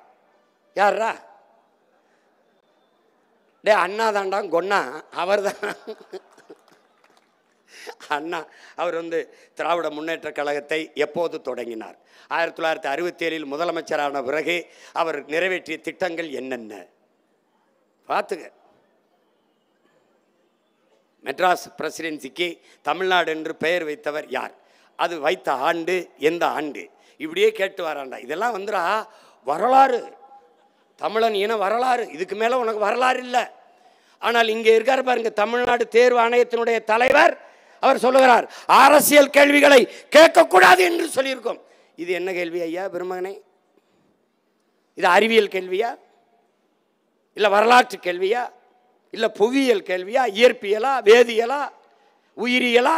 யாரா? டே அண்ணா தாண்டா கொன்னா, அவர் தான் அண்ணா. அவர் திராவிட முன்னேற்ற கழகத்தை எப்போது தொடங்கினார்? 1967 முதலமைச்சரான பிறகு அவர் நிறைவேற்றிய திட்டங்கள் என்னென்ன பார்த்துக்க. மெட்ராஸ் பிரசிடென்சிக்கு தமிழ்நாடு என்று பெயர் வைத்தவர் யார்? அது வைத்த ஆண்டு எந்த ஆண்டு? இப்படியே கேட்டு வராண்டா. இதெல்லாம் வரலாறு, தமிழன் இன வரலாறு. இதுக்கு மேலே உனக்கு வரலாறு இல்லை. ஆனால் இங்கே இருக்கார் பாருங்க, தமிழ்நாடு தேர்வு ஆணையத்தினுடைய தலைவர், அவர் சொல்லுகிறார் அரசியல் கேள்விகளை கேட்கக்கூடாது என்று சொல்லியிருக்கோம். இது என்ன கேள்வி ஐயா பெருமகனே? இது அறிவியல் கேள்வியா, இல்லை வரலாற்று கேள்வியா, இல்லை புவியியல் கேள்வியா, இயற்பியலா, வேதியியலா, உயிரியலா,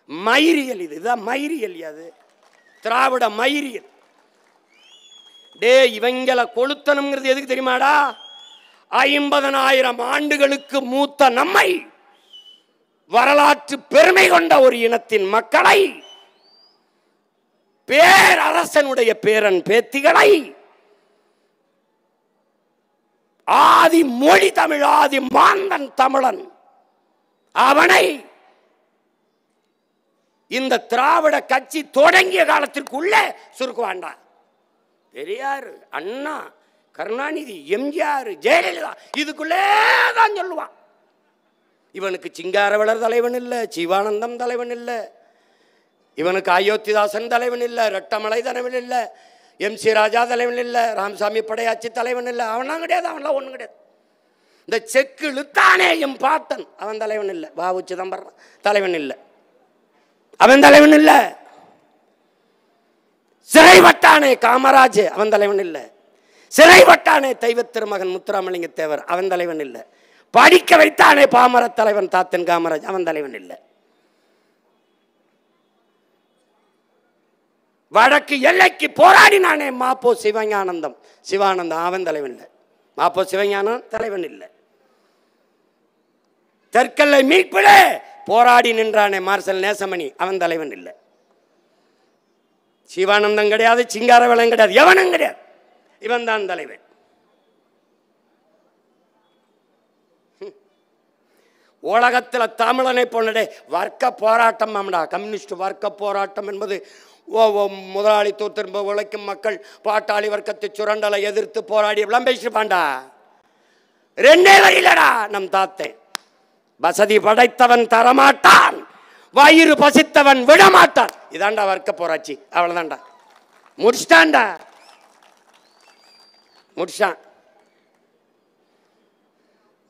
மயிரியல்? இதுதான் மயிரியல். அது திராவிட மயிரியல். டே இவங்களை கொளுத்தணுங்கிறது எதுக்கு தெரியுமாடா? 50,000 ஆண்டுகளுக்கு மூத்த நம்மை, வரலாற்று பெருமை கொண்ட ஒரு இனத்தின் மக்களை, பேரரசனுடைய பேரன் பேத்திகளை, ஆதி மொழி தமிழ், ஆதி மாந்தன் தமிழன், அவனை இந்த திராவிட கட்சி தொடங்கிய காலத்திற்குள்ளே சுருக்குவாண்டா. பெரியார், அண்ணா, கருணாநிதி, எம்ஜிஆர், ஜெயலலிதா இதுக்குள்ளே தான் சொல்லுவான். இவனுக்கு சிங்காரவளர் தலைவன் இல்லை, சிவானந்தம் தலைவன் இல்லை, இவனுக்கு அயோத்திதாசன் தலைவன் இல்லை, ரெட்டமலை தலைவன் இல்லை, MC ராஜா தலைவன் இல்லை, ராமசாமி படையாச்சி தலைவன் இல்லை. அவன்லாம் கிடையாது, அவன்லாம் ஒன்றும் கிடையாது. இந்த செக்கு இழுத்தானே எம் பாட்டன், அவன் தலைவன் இல்லை. வாவு சிதம்பரம் தலைவன் இல்லை, அவன் தலைவன் இல்லை. சிறைப்பட்டானே காமராஜ், அவன் தலைவன் இல்லை. சிறைப்பட்டானே தெய்வ திருமகன் முத்துராமலிங்க தேவர், அவன் தலைவன் இல்லை. படிக்க வைத்தானே பாமர தலைவன் தாத்தன் காமராஜ், அவன் தலைவன் இல்லை. வடக்கு எல்லைக்கு போராடினானே மாப்போ சிவஞானந்தம், சிவானந்தம், அவன் தலைவன் இல்லை. மாப்போ சிவஞானம் தலைவன் இல்லை. தெற்கல்லை மீட்பிலே போராடி நின்றானே மார்சல் நேசமணி, அவன் தலைவன் இல்லை. சிவானந்தம் கிடையாது, சிங்காரவேலன் கிடையாது, எவனும் கிடையாது. இவன் தான் தலைவன். உலகத்தில் தமிழனை போனடே வர்க்க போராட்டம், கம்யூனிஸ்ட் வர்க்க போராட்டம் என்பது முதலாளித்துவ உழைக்கும் மக்கள் பாட்டாளி வர்க்கத்தை சுரண்டலை எதிர்த்து போராடி எல்லாம் பேசிருப்பான்டா. ரெண்டே வரியிலடா நம் தாத்தேன். வசதி படைத்தவன் தரமாட்டான், வயிறு பசித்தவன் விடமாட்டான். இதாண்டா வர்க்க போராட்சி. அவ்வளவுதான்டா, முடிச்சிட்டான்டா, முடிச்சான்.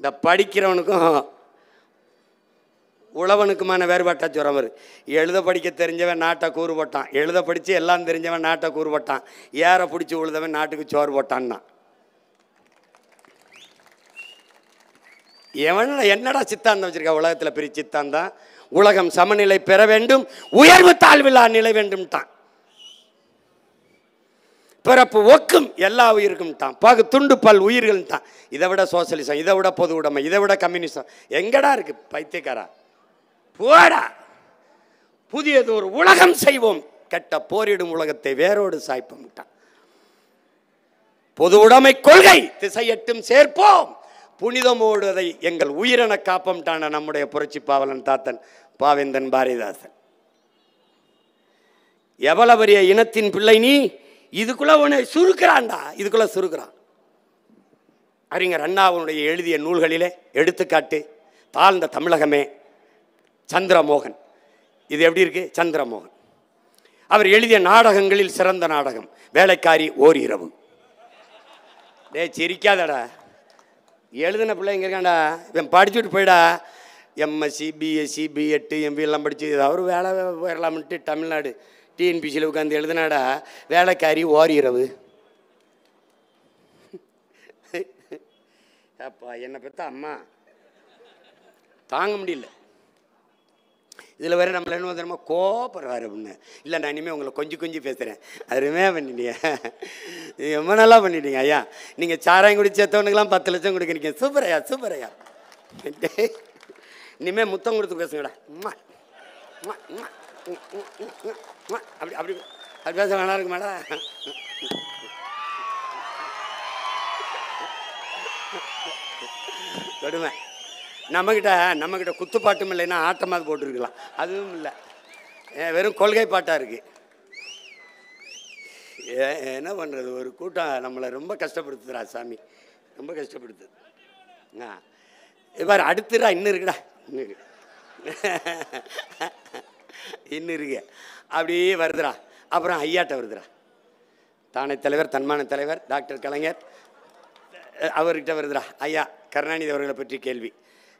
இந்த படிக்கிறவனுக்கும் உழவனுக்குமான வேறுபாட்டா சொல்ற மாதிரி, எழுத படிக்க தெரிஞ்சவன் நாட்டை கூறு போட்டான், எழுத படித்து எல்லாம் தெரிஞ்சவன் நாட்டை கூறு போட்டான், ஏற பிடிச்சி உழுதவன் நாட்டுக்கு சோறு போட்டான்னா. எவன் என்னடா சித்தாந்தம் வச்சிருக்கா உலகத்தில்? பெரிய சித்தாந்தம், உலகம் சமநிலை பெற வேண்டும், உயர்வு தாழ்வில்லா நிலை வேண்டும்ட்டான். பிறப்பு ஒக்கும் எல்லா உயிருக்கும்ட்டான், பகு துண்டு பல் உயிர்கள்ட்டான். இதை விட சோசியலிசம், இதை விட பொது உடைமை, இதை விட கம்யூனிசம் எங்கடா இருக்கு? பைத்தியக்காரா போடா. புதியது ஒரு உலகம் செய்வோம், கெட்ட போரிடும் உலகத்தை வேரோடு சாய்ப்போம்ட்டான். பொது உடைமை கொள்கை திசையட்டும் சேர்ப்போம், புனிதமோடு அதை எங்கள் உயிரென காப்போம்ட்டான நம்முடைய புரட்சி பாவலன் தாத்தன் பாவேந்தன் பாரதிதாசன். எவ்வளவு பெரிய இனத்தின் பிள்ளை நீ, இதுக்குள்ள உன்னை சுருக்கிறான்டா, இதுக்குள்ள சுருக்கிறான். அறிஞர் அண்ணாவுடைய எழுதிய நூல்களிலே எடுத்துக்காட்டு தாழ்ந்த தமிழகமே, சந்திரமோகன். இது எப்படி இருக்கு? சந்திரமோகன் அவர் எழுதிய நாடகங்களில் சிறந்த நாடகம் வேலைக்காரி ஓர் இரவு. டே சிரிக்காதடா, எழுதின பிள்ளைங்க இருக்காண்டா, இவன் படிச்சுட்டு போயிடா. MSc BSc B.Ed MB எல்லாம் படிச்சு அவர் வேலை வரலாம்ட்டு தமிழ்நாடு TNPCயில் உட்காந்து எழுதினாடா வேலைக்காரி ஓர் இரவு. அப்பா என்னை பெற்ற அம்மா தாங்க முடியல. இதில் வேறு நம்மள என்ன தெரியுமா கோபப்படுறாரு அப்படின்னு. இல்லை நான் இனிமேல் உங்களை கொஞ்சம் கொஞ்சம் பேசுகிறேன். அருமையா பண்ணிட்டீங்க, ரொம்ப நல்லா பண்ணிட்டீங்க ஐயா. நீங்கள் சாராயம் குடிச்சவனுக்கெல்லாம் 10 லட்சம் கொடுக்குறீங்க. சூப்பர் ஐயா, சூப்பர் ஐயா. இனிமேல் முத்தம் கொடுத்து பேசுங்கடா. அப்படி அப்படி அப்படி பேச வேணா இருக்கு மேடம். கொடுமை. நம்மக்கிட்ட குத்துப்பாட்டும் இல்லைன்னா ஆட்டமாக போட்டுருக்கலாம். அதுவும் இல்லை, வெறும் கொள்கை பாட்டாக இருக்குது. என்ன பண்ணுறது, ஒரு கூட்டம் நம்மளை ரொம்ப கஷ்டப்படுத்துதுரா சாமி, ரொம்ப கஷ்டப்படுத்துது. இவ்வாறு அடுத்துடா இன்னும் இருக்குடா, இன்னும் இருக்கு அப்படியே வருதுடா. அப்புறம் ஐயாட்ட வருதுடா. தானே தலைவர், தன்மான தலைவர் டாக்டர் கலைஞர் அவர்கிட்ட வருதுடா. ஐயா கருணாநிதி அவர்களை பற்றி கேள்வி.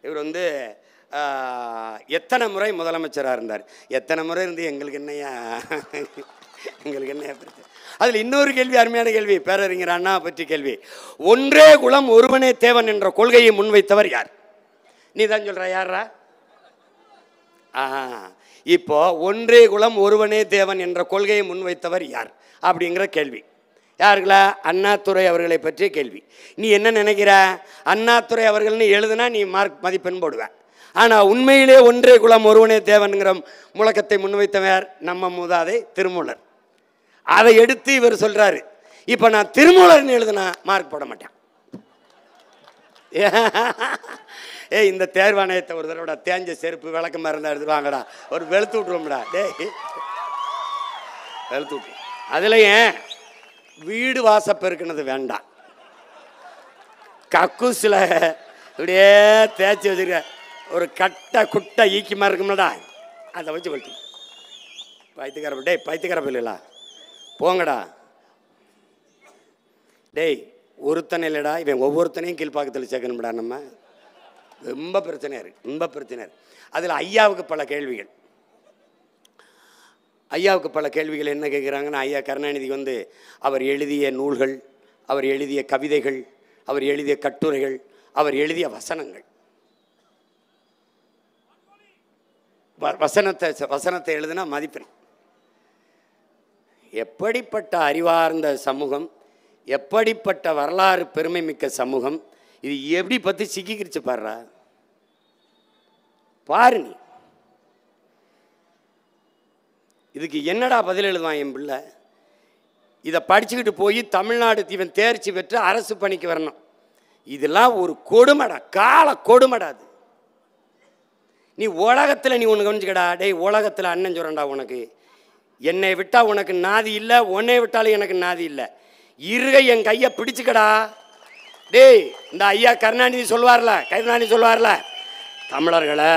இவர் வந்து எத்தனை முறை முதலமைச்சராக இருந்தார்? எத்தனை முறை இருந்து எங்களுக்கு என்னையா, எங்களுக்கு என்னையா பிரச்சனை? அதில் இன்னொரு கேள்வி, அருமையான கேள்வி, பேரறிஞர் அண்ணா பற்றி கேள்வி. ஒன்றே குலம் ஒருவனே தேவன் என்ற கொள்கையை முன்வைத்தவர் யார்? நீ தான் சொல்ற, யாரா? இப்போ ஒன்றே குலம் ஒருவனே தேவன் என்ற கொள்கையை முன்வைத்தவர் யார் அப்படிங்கிற கேள்வி. யாருங்களா? அண்ணாதுரை அவர்களை பற்றிய கேள்வி. நீ என்ன நினைக்கிற? அண்ணாதுரை அவர்கள்னு எழுதுனா நீ மார்க் மதிப்பெண் போடுவேன். ஆனால் உண்மையிலே ஒன்றே குலம் ஒருவனே தேவன்கிற முழக்கத்தை முன்வைத்தவர் நம்ம மூதாதை திருமூலர். அதை எடுத்து இவர் சொல்றாரு. இப்போ நான் திருமூலர்னு எழுதுனா மார்க் போட மாட்டேன். இந்த தேர்வாணையத்தை ஒரு தடவை தேஞ்ச செருப்பு விளக்கமா இருந்தா எடுத்து வாங்கடா, ஒரு வெளுத்து விட்டுருவோம்டா. வெளுத்து விட்டு அதுலயும் வீடு வாசப்பெருக்குனது வேண்டாம். கக்கூசில் இப்படியே தேய்ச்சி வச்சுருக்க ஒரு கட்டை குட்டை ஈக்கிமா இருக்கும்லடா, அதை வச்சு வெளுத்து. பைத்தியக்கார டேய், பைத்தியக்கார பிள்ளைகளா போங்கடா. டேய் ஒருத்தனை இல்லைடா, இவன் ஒவ்வொருத்தனையும் கீழ்ப்பாக்கத்தில் சேர்க்கணும்டா. நம்ம ரொம்ப பிரச்சனையாக இருக்குது, ரொம்ப பிரச்சனை இருக்குது. அதில் ஐயாவுக்கு பல கேள்விகள். ஐயாவுக்கு பல கேள்விகள் என்ன கேட்குறாங்கன்னா, ஐயா கருணாநிதிக்கு வந்து அவர் எழுதிய நூல்கள், அவர் எழுதிய கவிதைகள், அவர் எழுதிய கட்டுரைகள், அவர் எழுதிய வசனங்கள், வசனத்தை எழுதுனா மதிப்பெண். எப்படிப்பட்ட அறிவார்ந்த சமூகம், எப்படிப்பட்ட வரலாறு பெருமை மிக்க சமூகம், இது எப்படி பற்றி சிக்கிக்கிடுச்சு பாடுறா பாரு. நீ இதுக்கு என்னடா பதில் எழுதுவான் என் பிள்ளை? இதை படிச்சுக்கிட்டு போய் தமிழ்நாடு இவன் தேர்ச்சி பெற்று அரசு பணிக்கு வரணும். இதெல்லாம் ஒரு கொடுமடா, கால கொடுமடாது. நீ உலகத்தில் நீ ஒன்று கவனிச்சுக்கடா. டேய் உலகத்தில் அண்ணன் சொல்கிறேன்டா, உனக்கு என்னை விட்டால் உனக்கு நாதி இல்லை, உன்னை விட்டாலும் எனக்கு நாதி இல்லை. இருகை என் கையை பிடிச்சுக்கடா. டேய் இந்த ஐயா கருணாநிதி சொல்வார்ல, தமிழர்களை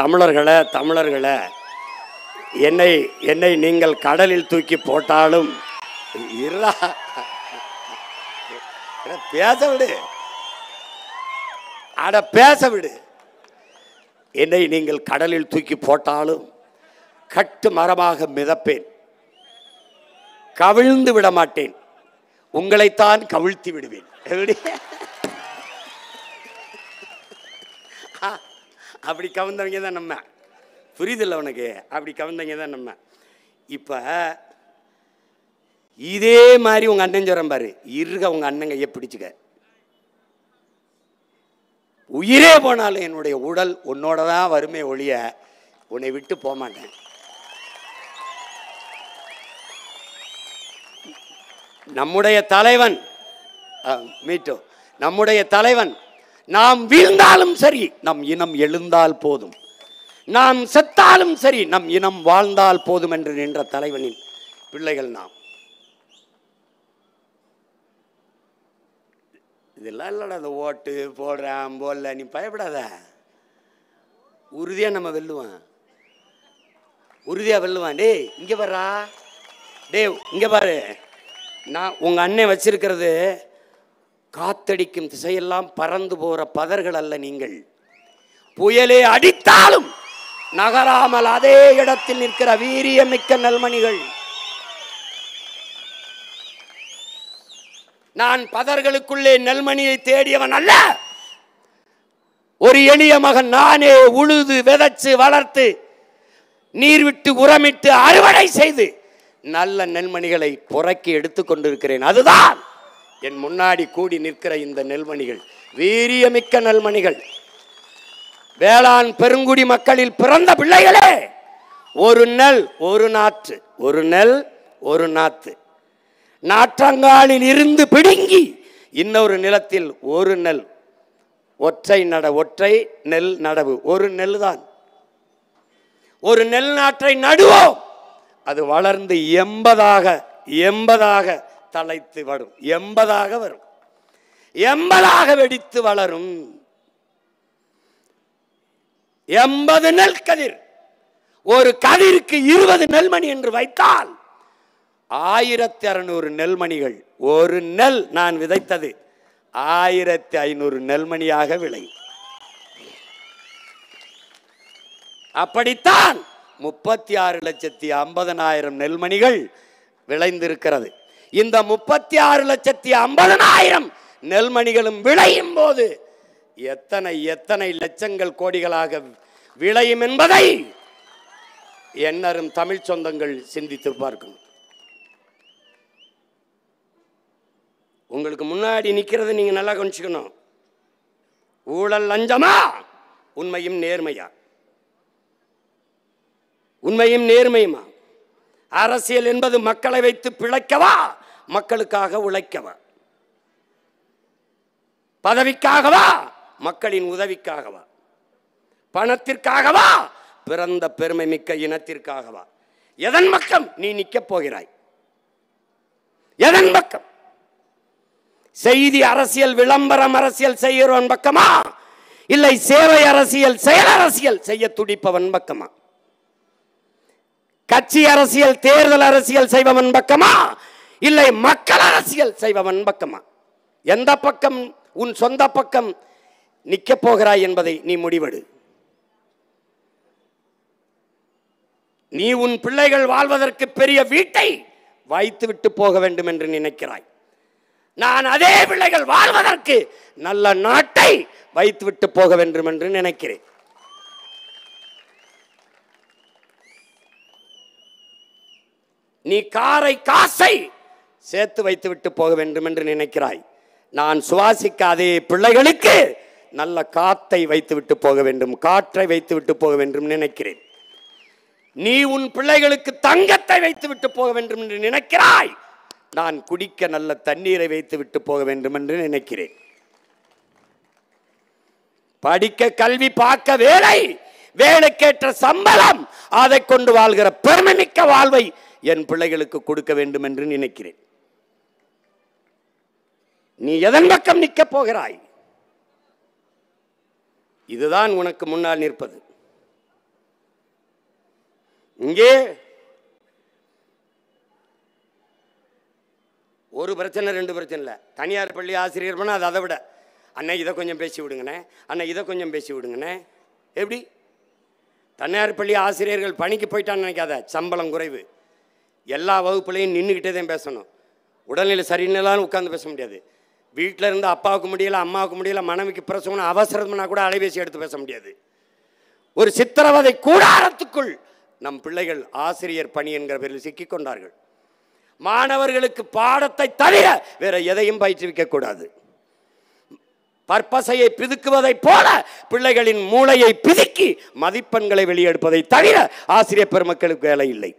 தமிழர்களை தமிழர்களை என்னை நீங்கள் கடலில் தூக்கி போட்டாலும் பேச விடு, அட பேச விடு. என்னை நீங்கள் கடலில் தூக்கி போட்டாலும் கட்டு மரமாக மிதப்பேன், கவிழ்ந்து விட மாட்டேன், உங்களைத்தான் கவிழ்த்தி விடுவேன். அப்படி கவிழ்ந்தவங்க தான் நம்ம. புரியுதில்ல உனக்கு? அப்படி கவிழ்ந்தவங்க தான் நம்ம. இப்போ இதே மாதிரி உங்கள் அண்ணன் சொல்கிறேன் பாரு, இருக உங்கள் அண்ணன் கையை பிடிச்சுக்க. உயிரே போனாலும் என்னுடைய உடல் உன்னோட தான் வருமே ஒழிய உன்னை விட்டு போக மாட்டேன். நம்முடைய தலைவன் மீட்டோ, நம்முடைய தலைவன் நாம் வீழ்ந்தாலும் சரி நம் இனம் எழுந்தால் போதும், நாம் செத்தாலும் சரி நம் இனம் வாழ்ந்தால் போதும் என்று நின்ற தலைவனின் பிள்ளைகள் நாம். இதெல்லாம் இல்லடா அந்த ஓட்டு போடுறான் போடல, நீ பயப்படாத. உறுதியா நம்ம வெல்லுவான், உறுதியா வெல்லுவான். டேய் இங்க பாருடா, டேய் இங்க பாரு. நான் உங்க அண்ணன் வச்சிருக்கிறது காத்தடிக்கும் திசையெல்லாம் பறந்து போற பதர்கள் அல்ல. நீங்கள் புயலே அடித்தாலும் நகராமல் அதே இடத்தில் நிற்கிற வீரியமிக்க நல்மணிகள். நான் பதர்களுக்குள்ளே நெல்மணியை தேடியவன் அல்ல. ஒரு எளிய மகன் நானே உழுது விதைச்சு வளர்த்து நீர் விட்டு உரமிட்டு அறுவடை செய்து நல்ல நெல்மணிகளை புறக்கி எடுத்துக் கொண்டிருக்கிறேன். அதுதான் என் முன்னாடி கூடி நிற்கிற இந்த நெல்மணிகள், வீரியமிக்க நெல்மணிகள். வேளாண் பெருங்குடி மக்களில் பிறந்த பிள்ளைகளே, ஒரு நெல் ஒரு நாற்று, ஒரு நெல் ஒரு நாத்து. நாற்றங்காலில் இருந்து பிடுங்கி இன்னொரு நிலத்தில் ஒரு நெல், ஒற்றை நெல் நடவு, ஒரு நெல் தான். ஒரு நெல் நாற்றை நடுவோம், அது வளர்ந்து 80ஆக தலைத்து வரும், 80ஆக வரும், 80ஆக வெடித்து வளரும். 80 நெல் கதிர், ஒரு கதிருக்கு 20 நெல்மணி என்று வைத்தால் 1600 நெல்மணிகள். ஒரு நெல் நான் விதைத்தது 1500 நெல்மணியாக விளை. அப்படித்தான் 36,50,000 நெல்மணிகள் விளைந்திருக்கிறது. இந்த 36,50,000 நெல்மணிகளும் விளையும் போது எத்தனை லட்சங்கள் கோடிகளாக விளையும் என்பதை எண்ணரும் தமிழ் சொந்தங்கள் சிந்தித்து பார்க்கணும். உங்களுக்கு முன்னாடி நிற்கிறது நீங்க நல்லா கவனிச்சுக்கணும். ஊழல் லஞ்சமா, உண்மையும் நேர்மையா? உண்மையும் நேர்மையுமா? அரசியல் என்பது மக்களை வைத்து பிழைக்கவா, மக்களுக்காக உழைக்கவா? பதவிக்காகவா, மக்களின் உதவிக்காகவா? பணத்திற்காகவா, பிறந்த பெருமை மிக்க இனத்திற்காகவா? எதன் பக்கம் நீ நிற்கப் போகிறாய்? எதன் பக்கம்? செய்தி அரசியல், விளம்பரம் அரசியல் செய்கிறவன் பக்கமா, இல்லை சேவை அரசியல், செயல் அரசியல் செய்ய துடிப்பவன் பக்கமா? கட்சி அரசியல், தேர்தல் அரசியல் செய்பவன் பக்கமா, இல்லை மக்கள் அரசியல் செய்பவன் பக்கமா? எந்த பக்கம் உன் சொந்த பக்கம் நிற்கப் போகிறாய் என்பதை நீ முடிவெடு. நீ உன் பிள்ளைகள் வாழ்வதற்கு பெரிய வீட்டை வைத்து விட்டு போக வேண்டும் என்று நினைக்கிறாய். நான் அதே பிள்ளைகள் வாழ்வதற்கு நல்ல நாட்டை வைத்து விட்டு போக வேண்டும் என்று நினைக்கிறேன். நீ காசை சேர்த்து வைத்து விட்டு போக வேண்டும் என்று நினைக்கிறாய். நான் சுவாசிக்க அதே பிள்ளைகளுக்கு நல்ல காத்தை வைத்து விட்டு போக வேண்டும், காற்றை வைத்து விட்டு போக வேண்டும் நினைக்கிறேன். நீ உன் பிள்ளைகளுக்கு தங்கத்தை வைத்து விட்டு போக வேண்டும் என்று நினைக்கிறாய். நான் குடிக்க நல்ல தண்ணீரை வைத்து விட்டு போக வேண்டும் என்று நினைக்கிறேன். படிக்க கல்வி, பார்க்க வேலை, வேலைக்கேற்ற சம்பளம், அதை கொண்டு வாழ்கிற பெருமைமிக்க வாழ்வை என் பிள்ளைகளுக்கு கொடுக்க வேண்டும் என்று நினைக்கிறேன். நீ எதன் பக்கம் நிற்கப் போகிறாய்? இதுதான் உனக்கு முன்னால் நிற்பது. இங்கே ஒரு பிரச்சனை, 2 பிரச்சனை இல்லை. தனியார் பள்ளி ஆசிரியர் பண்ணால் அது அதை விட, அண்ணே இதை கொஞ்சம் பேசி விடுங்கண்ணே, அண்ணே இதை கொஞ்சம் பேசி விடுங்கண்ணே. எப்படி? தனியார் பள்ளி ஆசிரியர்கள் பணிக்கு போயிட்டான்னு நினைக்காத, சம்பளம் குறைவு, எல்லா வகுப்புலையும் நின்றுக்கிட்டே தான் பேசணும். உடல்நிலை சரியில்லைன்னு உட்காந்து பேச முடியாது. வீட்டில் இருந்து அப்பாவுக்கு முடியல, அம்மாவுக்கு முடியல, மனைவிக்கு பிரசவம் அவசரம்னா கூட அலைபேசி எடுத்து பேச முடியாது. ஒரு சித்திரவதை கூடாரத்துக்குள் நம் பிள்ளைகள் ஆசிரியர் பணி என்கிற பேரில் சிக்கிக் கொண்டார்கள். மாணவர்களுக்கு பாடத்தை தவிர வேற எதையும் பயிற்றுவிக்க கூடாது. பற்பசையை பிதுக்குவதை போல பிள்ளைகளின் மூளையை பிதுக்கி மதிப்பெண்களை வெளியெடுப்பதை தவிர ஆசிரியர் பெருமக்களுக்கு வேலை இல்லை.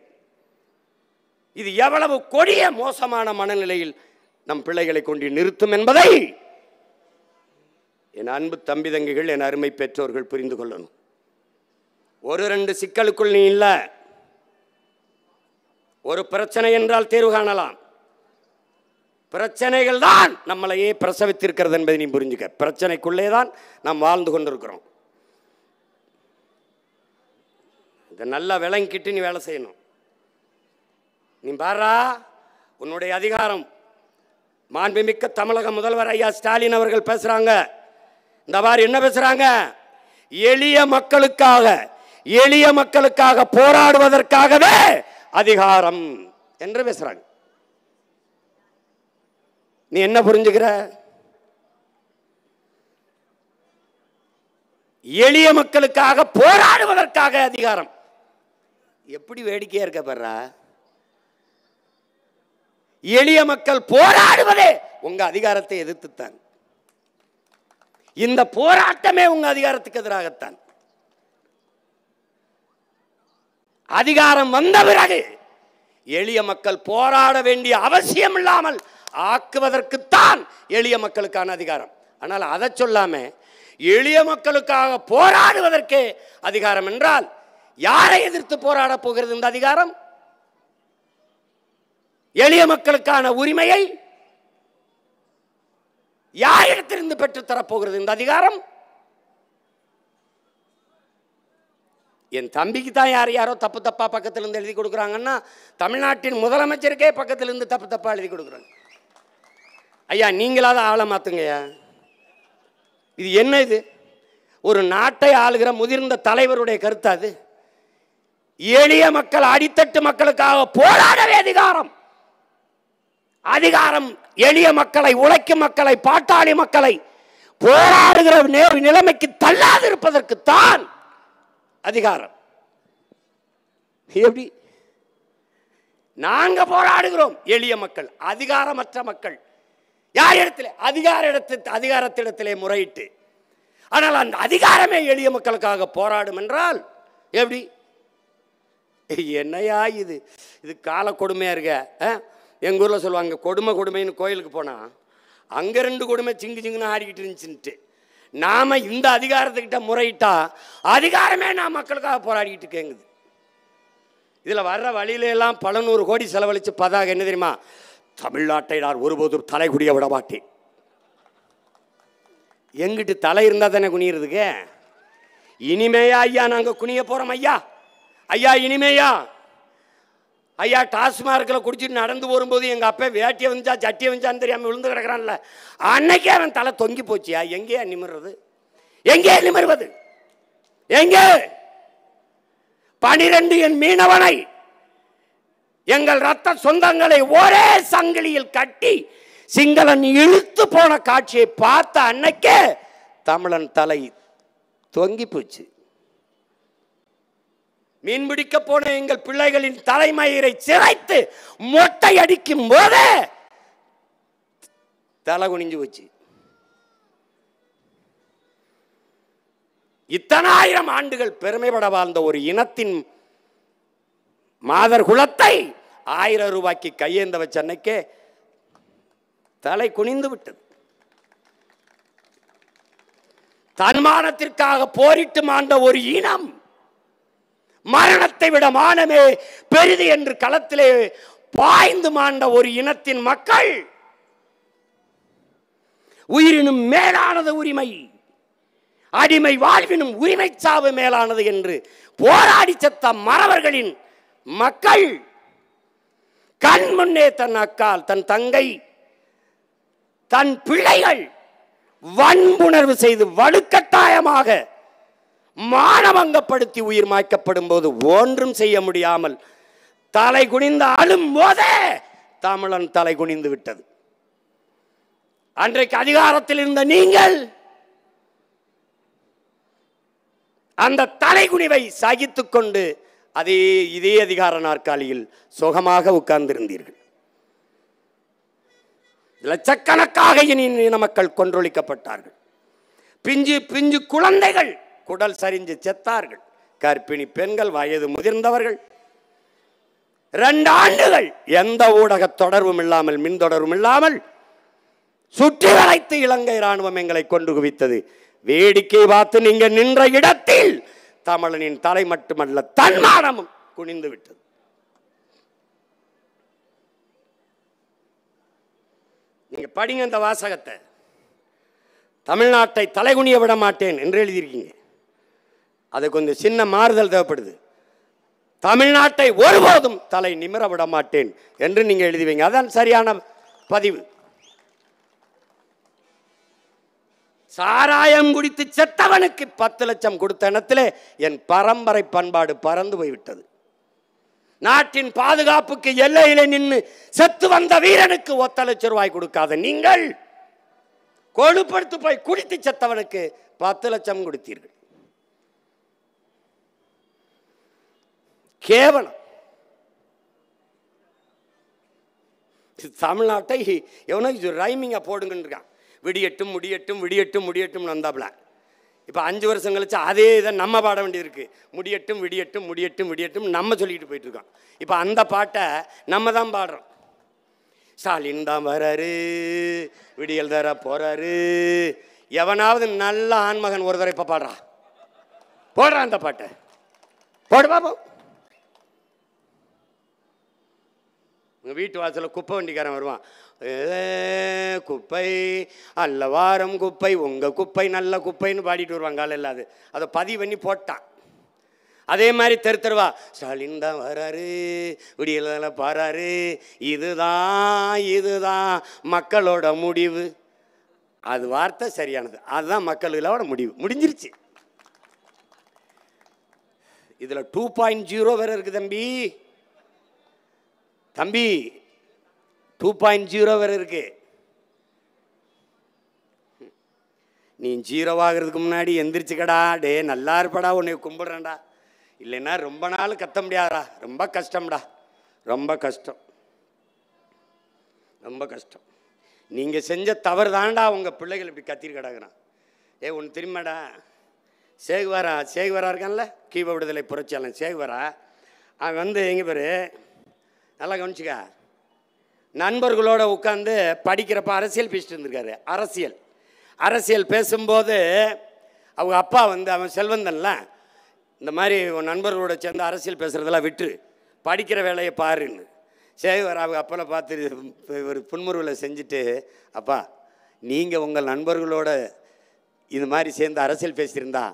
இது எவ்வளவு கொடிய மோசமான மனநிலையில் நம் பிள்ளைகளை கொண்டு நிறுத்தும் என்பதை என் அன்பு தம்பி தங்கிகள், என் அருமை பெற்றோர்கள் புரிந்து கொள்ளணும். 1-2 சிக்கலுக்குள் நீ இல்லை. ஒரு பிரச்சனை என்றால் தீர்வு காணலாம். பிரச்சனைகள் தான் நம்மளையே பிரசவித்திருக்கிறது என்பதை நீ புரிஞ்சுக்க. பிரச்சனைக்குள்ளே தான் நாம் வாழ்ந்து கொண்டிருக்கிறோம். இதை நல்லா விளங்கிக்கிட்டு நீ வேலை செய்யணும். நீ பாரா, உன்னுடைய அதிகாரம். மாண்புமிக்க தமிழக முதல்வர் ஐயா ஸ்டாலின் அவர்கள் பேசுறாங்க. இந்த மாதிரி என்ன பேசுறாங்க? எளிய மக்களுக்காக போராடுவதற்காகவே அதிகாரம் என்று பேசுறாங்க. நீ என்ன புரிஞ்சுக்கிற? எளிய மக்களுக்காக போராடுவதற்காக அதிகாரம். எப்படி வேடிக்கையா இருக்க பாருடா. எளிய மக்கள் போராடுவதே உங்க அதிகாரத்தை எதிர்த்துத்தான். இந்த போராட்டமே உங்க அதிகாரத்துக்கு எதிராகத்தான். அதிகாரம் வந்த பிறகு எளிய மக்கள் போராட வேண்டிய அவசியம் இல்லாமல் ஆக்குவதற்குத்தான் எளிய மக்களுக்கான அதிகாரம். ஆனால் அதை சொல்லாம எளிய மக்களுக்காக போராடுவதற்கே அதிகாரம் என்றால் யாரை எதிர்த்து போராட போகிறது இந்த அதிகாரம்? எளிய மக்களுக்கான உரிமையை யாரிடத்திலிருந்து பெற்றுத் தரப்போகிறது இந்த அதிகாரம்? என் தம்பிக்கு தான் யாரோ தப்பு தப்பா பக்கத்திலிருந்து எழுதி கொடுக்குறாங்கன்னா தமிழ்நாட்டின் முதலமைச்சருக்கே பக்கத்திலிருந்து தப்பு தப்பா எழுதி கொடுக்குறாங்க. ஐயா, நீங்களாவது ஆளை மாத்துங்கய்யா. இது என்ன? இது ஒரு நாட்டை ஆளுகிற முதிர்ந்த தலைவருடைய கருத்து. அது எளிய மக்கள், அடித்தட்டு மக்களுக்காக போராடவே அதிகாரம். அதிகாரம் எளிய மக்களை, உழைக்கும் மக்களை, பாட்டாளி மக்களை போராடுகிற நிலைமைக்கு தள்ளாது இருப்பதற்குத்தான் அதிகாரம். எப்படி நாங்க போராடுகிறோம்? எளிய மக்கள், அதிகாரமற்ற மக்கள். யார் இடத்துல? அதிகாரத்திடத்திலே முறையிட்டு. ஆனால் அந்த அதிகாரமே எளிய மக்களுக்காக போராடும் என்றால் எப்படி? என்னையா இது? இது கால கொடுமையா இருக்க. எங்க ஊர்ல சொல்லுவாங்க, கொடுமைன்னு கோயிலுக்கு போனா அங்க 2 கொடுமை சிங்கு சிங்குன்னு ஆடிக்கிட்டு இருந்துச்சுன்ட்டு. நாம இந்த அதிகாரத்துக்கிட்ட முறையிட்டா அதிகாரமே நான் மக்களுக்காக போராடிக்கிட்டு கேங்குது. இதுல வர்ற வழியில எல்லாம் பல 100 கோடி செலவழிச்சு பதாக என்ன தெரியுமா? தமிழ்நாட்டை நான் ஒருபோதும் தலை குடிய விட மாட்டேன். எங்கிட்டு தலை இருந்தா தானே குனியறதுக்கு? இனிமேயா ஐயா நாங்க குனிய போறோம்? ஐயா இனிமேயா ஐயா டாஸ்மார்க்கில் குடிச்சிட்டு நடந்து வரும்போது எங்கள் அப்பா வேட்டியை வந்துச்சா சட்டியை வந்துச்சான்னு தெரியாமல் விழுந்து கிடக்கிறான்ல, அன்னைக்கே அவன் தலை தொங்கி போச்சியா. எங்கேயா நிமிர்றது? எங்கே நிமிர்வது? எங்கே? 12 என் மீனவனை, எங்கள் ரத்த சொந்தங்களை ஒரே சங்கிலியில் கட்டி சிங்களன் இழுத்து போன காட்சியை பார்த்த அன்னைக்கே தமிழன் தலை தொங்கி போச்சு. மீன்பிடிக்க போன எங்கள் பிள்ளைகளின் தலைமயிரை சிரைத்து மொட்டை அடிக்கும் போது தலை குனிஞ்சு போச்சு. இத்தனை ஆயிரம் ஆண்டுகள் பெருமைப்பட வாழ்ந்த ஒரு இனத்தின் மாதர் குலத்தை 1000 ரூபாய்க்கு கையேந்த வச்ச அன்னைக்கே தலை குனிந்து விட்டது. தன்மானத்திற்காக போரிட்டு மாண்ட ஒரு இனம், மரணத்தை விட மானமே பெரிது என்று களத்திலே பாய்ந்து மாண்ட ஒரு இனத்தின் மக்கள், உயிரினும் மேலானது உரிமை, அடிமை வாழ்வினும் உரிமை சாவு மேலானது என்று போராடி செத்த மறவர்களின் மக்கள் கண் முன்னே தன் அக்கால், தன் தங்கை, தன் பிள்ளைகள் வன்புணர்வு செய்து வலுக்கட்டாயமாக மானவங்கப்படுத்தி உயிர் மாய்க்கப்படும் போது ஒன்றும் செய்ய முடியாமல் தலை குனிந்து அழும் போதே தமிழன் தலை குனிந்து விட்டது. அன்றைக்கு அதிகாரத்தில் இருந்த நீங்கள் அந்த தலைகுனிவை சகித்துக் கொண்டு இதே அதிகார நாற்காலியில் சுகமாக உட்கார்ந்திருந்தீர்கள். லட்சக்கணக்காக இன மக்கள் கொன்றொழிக்கப்பட்டார்கள். பிஞ்சு குழந்தைகள் குடல் சரிஞ்சு செத்தார்கள். கர்ப்பிணி பெண்கள், வயது முதிர்ந்தவர்கள் 2 ஆண்டுகள் எந்த ஊடக தொடர்பும் இல்லாமல், மின் தொடர்பும் இல்லாமல் சுற்றி வளைத்து இலங்கை ராணுவம் எங்களை கொண்டு குவித்தது. வேடிக்கை பார்த்து நீங்க நின்ற இடத்தில் தமிழனின் தலை மட்டுமல்ல தன்மானமும் குனிந்து விட்டது. நீங்க படிங்க இந்த வாசகத்தை. தமிழ்நாட்டை தலைகுனிய விட மாட்டேன் என்று எழுதியிருக்கீங்க. அது கொஞ்சம் சின்ன மாறுதல் தேவைப்படுது. தமிழ்நாட்டை ஒருபோதும் தலை நிமிர விட மாட்டேன் என்று நீங்க எழுதிவீங்க. அதான் சரியான பதிவு. சாராயம் குடித்து செத்தவனுக்கு 10 லட்சம் கொடுத்த இடத்திலே என் பரம்பரை பண்பாடு பறந்து போய்விட்டது. நாட்டின் பாதுகாப்புக்கு எல்லையிலே நின்று செத்து வந்த வீரனுக்கு 1 லட்சம் ரூபாய் கொடுக்காத நீங்கள் கொழுப்படுத்து போய் குடித்து செத்தவனுக்கு 10 லட்சம் கொடுத்தீர்கள். கேவலம். தமிழ்நாட்டை எவனோ இது ரைமிங்கா போடுங்கன்னு இருக்கான். விடியட்டும் முடியட்டும் விடியட்டும் முடியட்டும் வந்தாப்புல. இப்போ 5 வருஷம் கழிச்சு அதே இதை நம்ம பாட வேண்டியிருக்கு. முடியட்டும் விடியட்டும் முடியட்டும் விடியட்டும் நம்ம சொல்லிட்டு போயிட்டு இருக்கோம். இப்போ அந்த பாட்டை நம்ம தான் பாடுறோம். ஸ்டாலின் தான் வராரு, விடியல் தர போறாரு. எவனாவது நல்ல ஆண்மகன் ஒரு தடவை இப்போ போடுறான் அந்த பாட்டை போடு பாப்போம். உங்கள் வீட்டு வாசலில் குப்பை வண்டிக்காரன் வருவான். குப்பை அல்ல வாரம் குப்பை உங்கள் குப்பை நல்ல குப்பைன்னு பாடிட்டு வருவாங்க. காலையில் அதை பதிவு பண்ணி போட்டான். அதே மாதிரி தெருவா ஸ்டாலின் தான் வராரு, விடியல பாராரு, இதுதான் மக்களோட முடிவு. அது வார்த்தை சரியானது. அதுதான் மக்களோட முடிவு. முடிஞ்சிருச்சு. இதில் 2.0 வேற இருக்கு தம்பி. 2.0 வேற இருக்கு. நீ 0 ஆகிறதுக்கு முன்னாடி எந்திரிச்சுக்கடா. டே நல்லா இருப்படா, உன்னை கும்பிடுறேன்டா. இல்லைன்னா ரொம்ப நாள் கத்த முடியாதா. ரொம்ப கஷ்டம்டா, ரொம்ப கஷ்டம், ரொம்ப கஷ்டம். நீங்கள் செஞ்ச தவறு தான்டா உங்கள் பிள்ளைகள் இப்படி கத்திட்டு கிடக்குறான். ஒன்று தெரியுமாடா, சேகுவரா இருக்கான்ல, கீப விடுதலை புரட்சியாளன் சேகுவரா. அவன் எங்கே பேர் நல்லா கவனிச்சுக்க, நண்பர்களோடு உட்காந்து படிக்கிறப்ப அரசியல் பேசிட்டு இருந்திருக்காரு. அரசியல் பேசும்போது அவங்க அப்பா அவன் செல்வந்தன்ல, இந்த மாதிரி உன் நண்பர்களோட சேர்ந்து அரசியல் பேசுகிறதெல்லாம் விட்டு படிக்கிற வேலையை பாருன்னு. சேகுவரா அவங்க அப்பனை பார்த்து ஒரு புன்முறுவலை செஞ்சுட்டு, அப்பா நீங்கள் உங்கள் நண்பர்களோட இது மாதிரி சேர்ந்து அரசியல் பேசியிருந்தா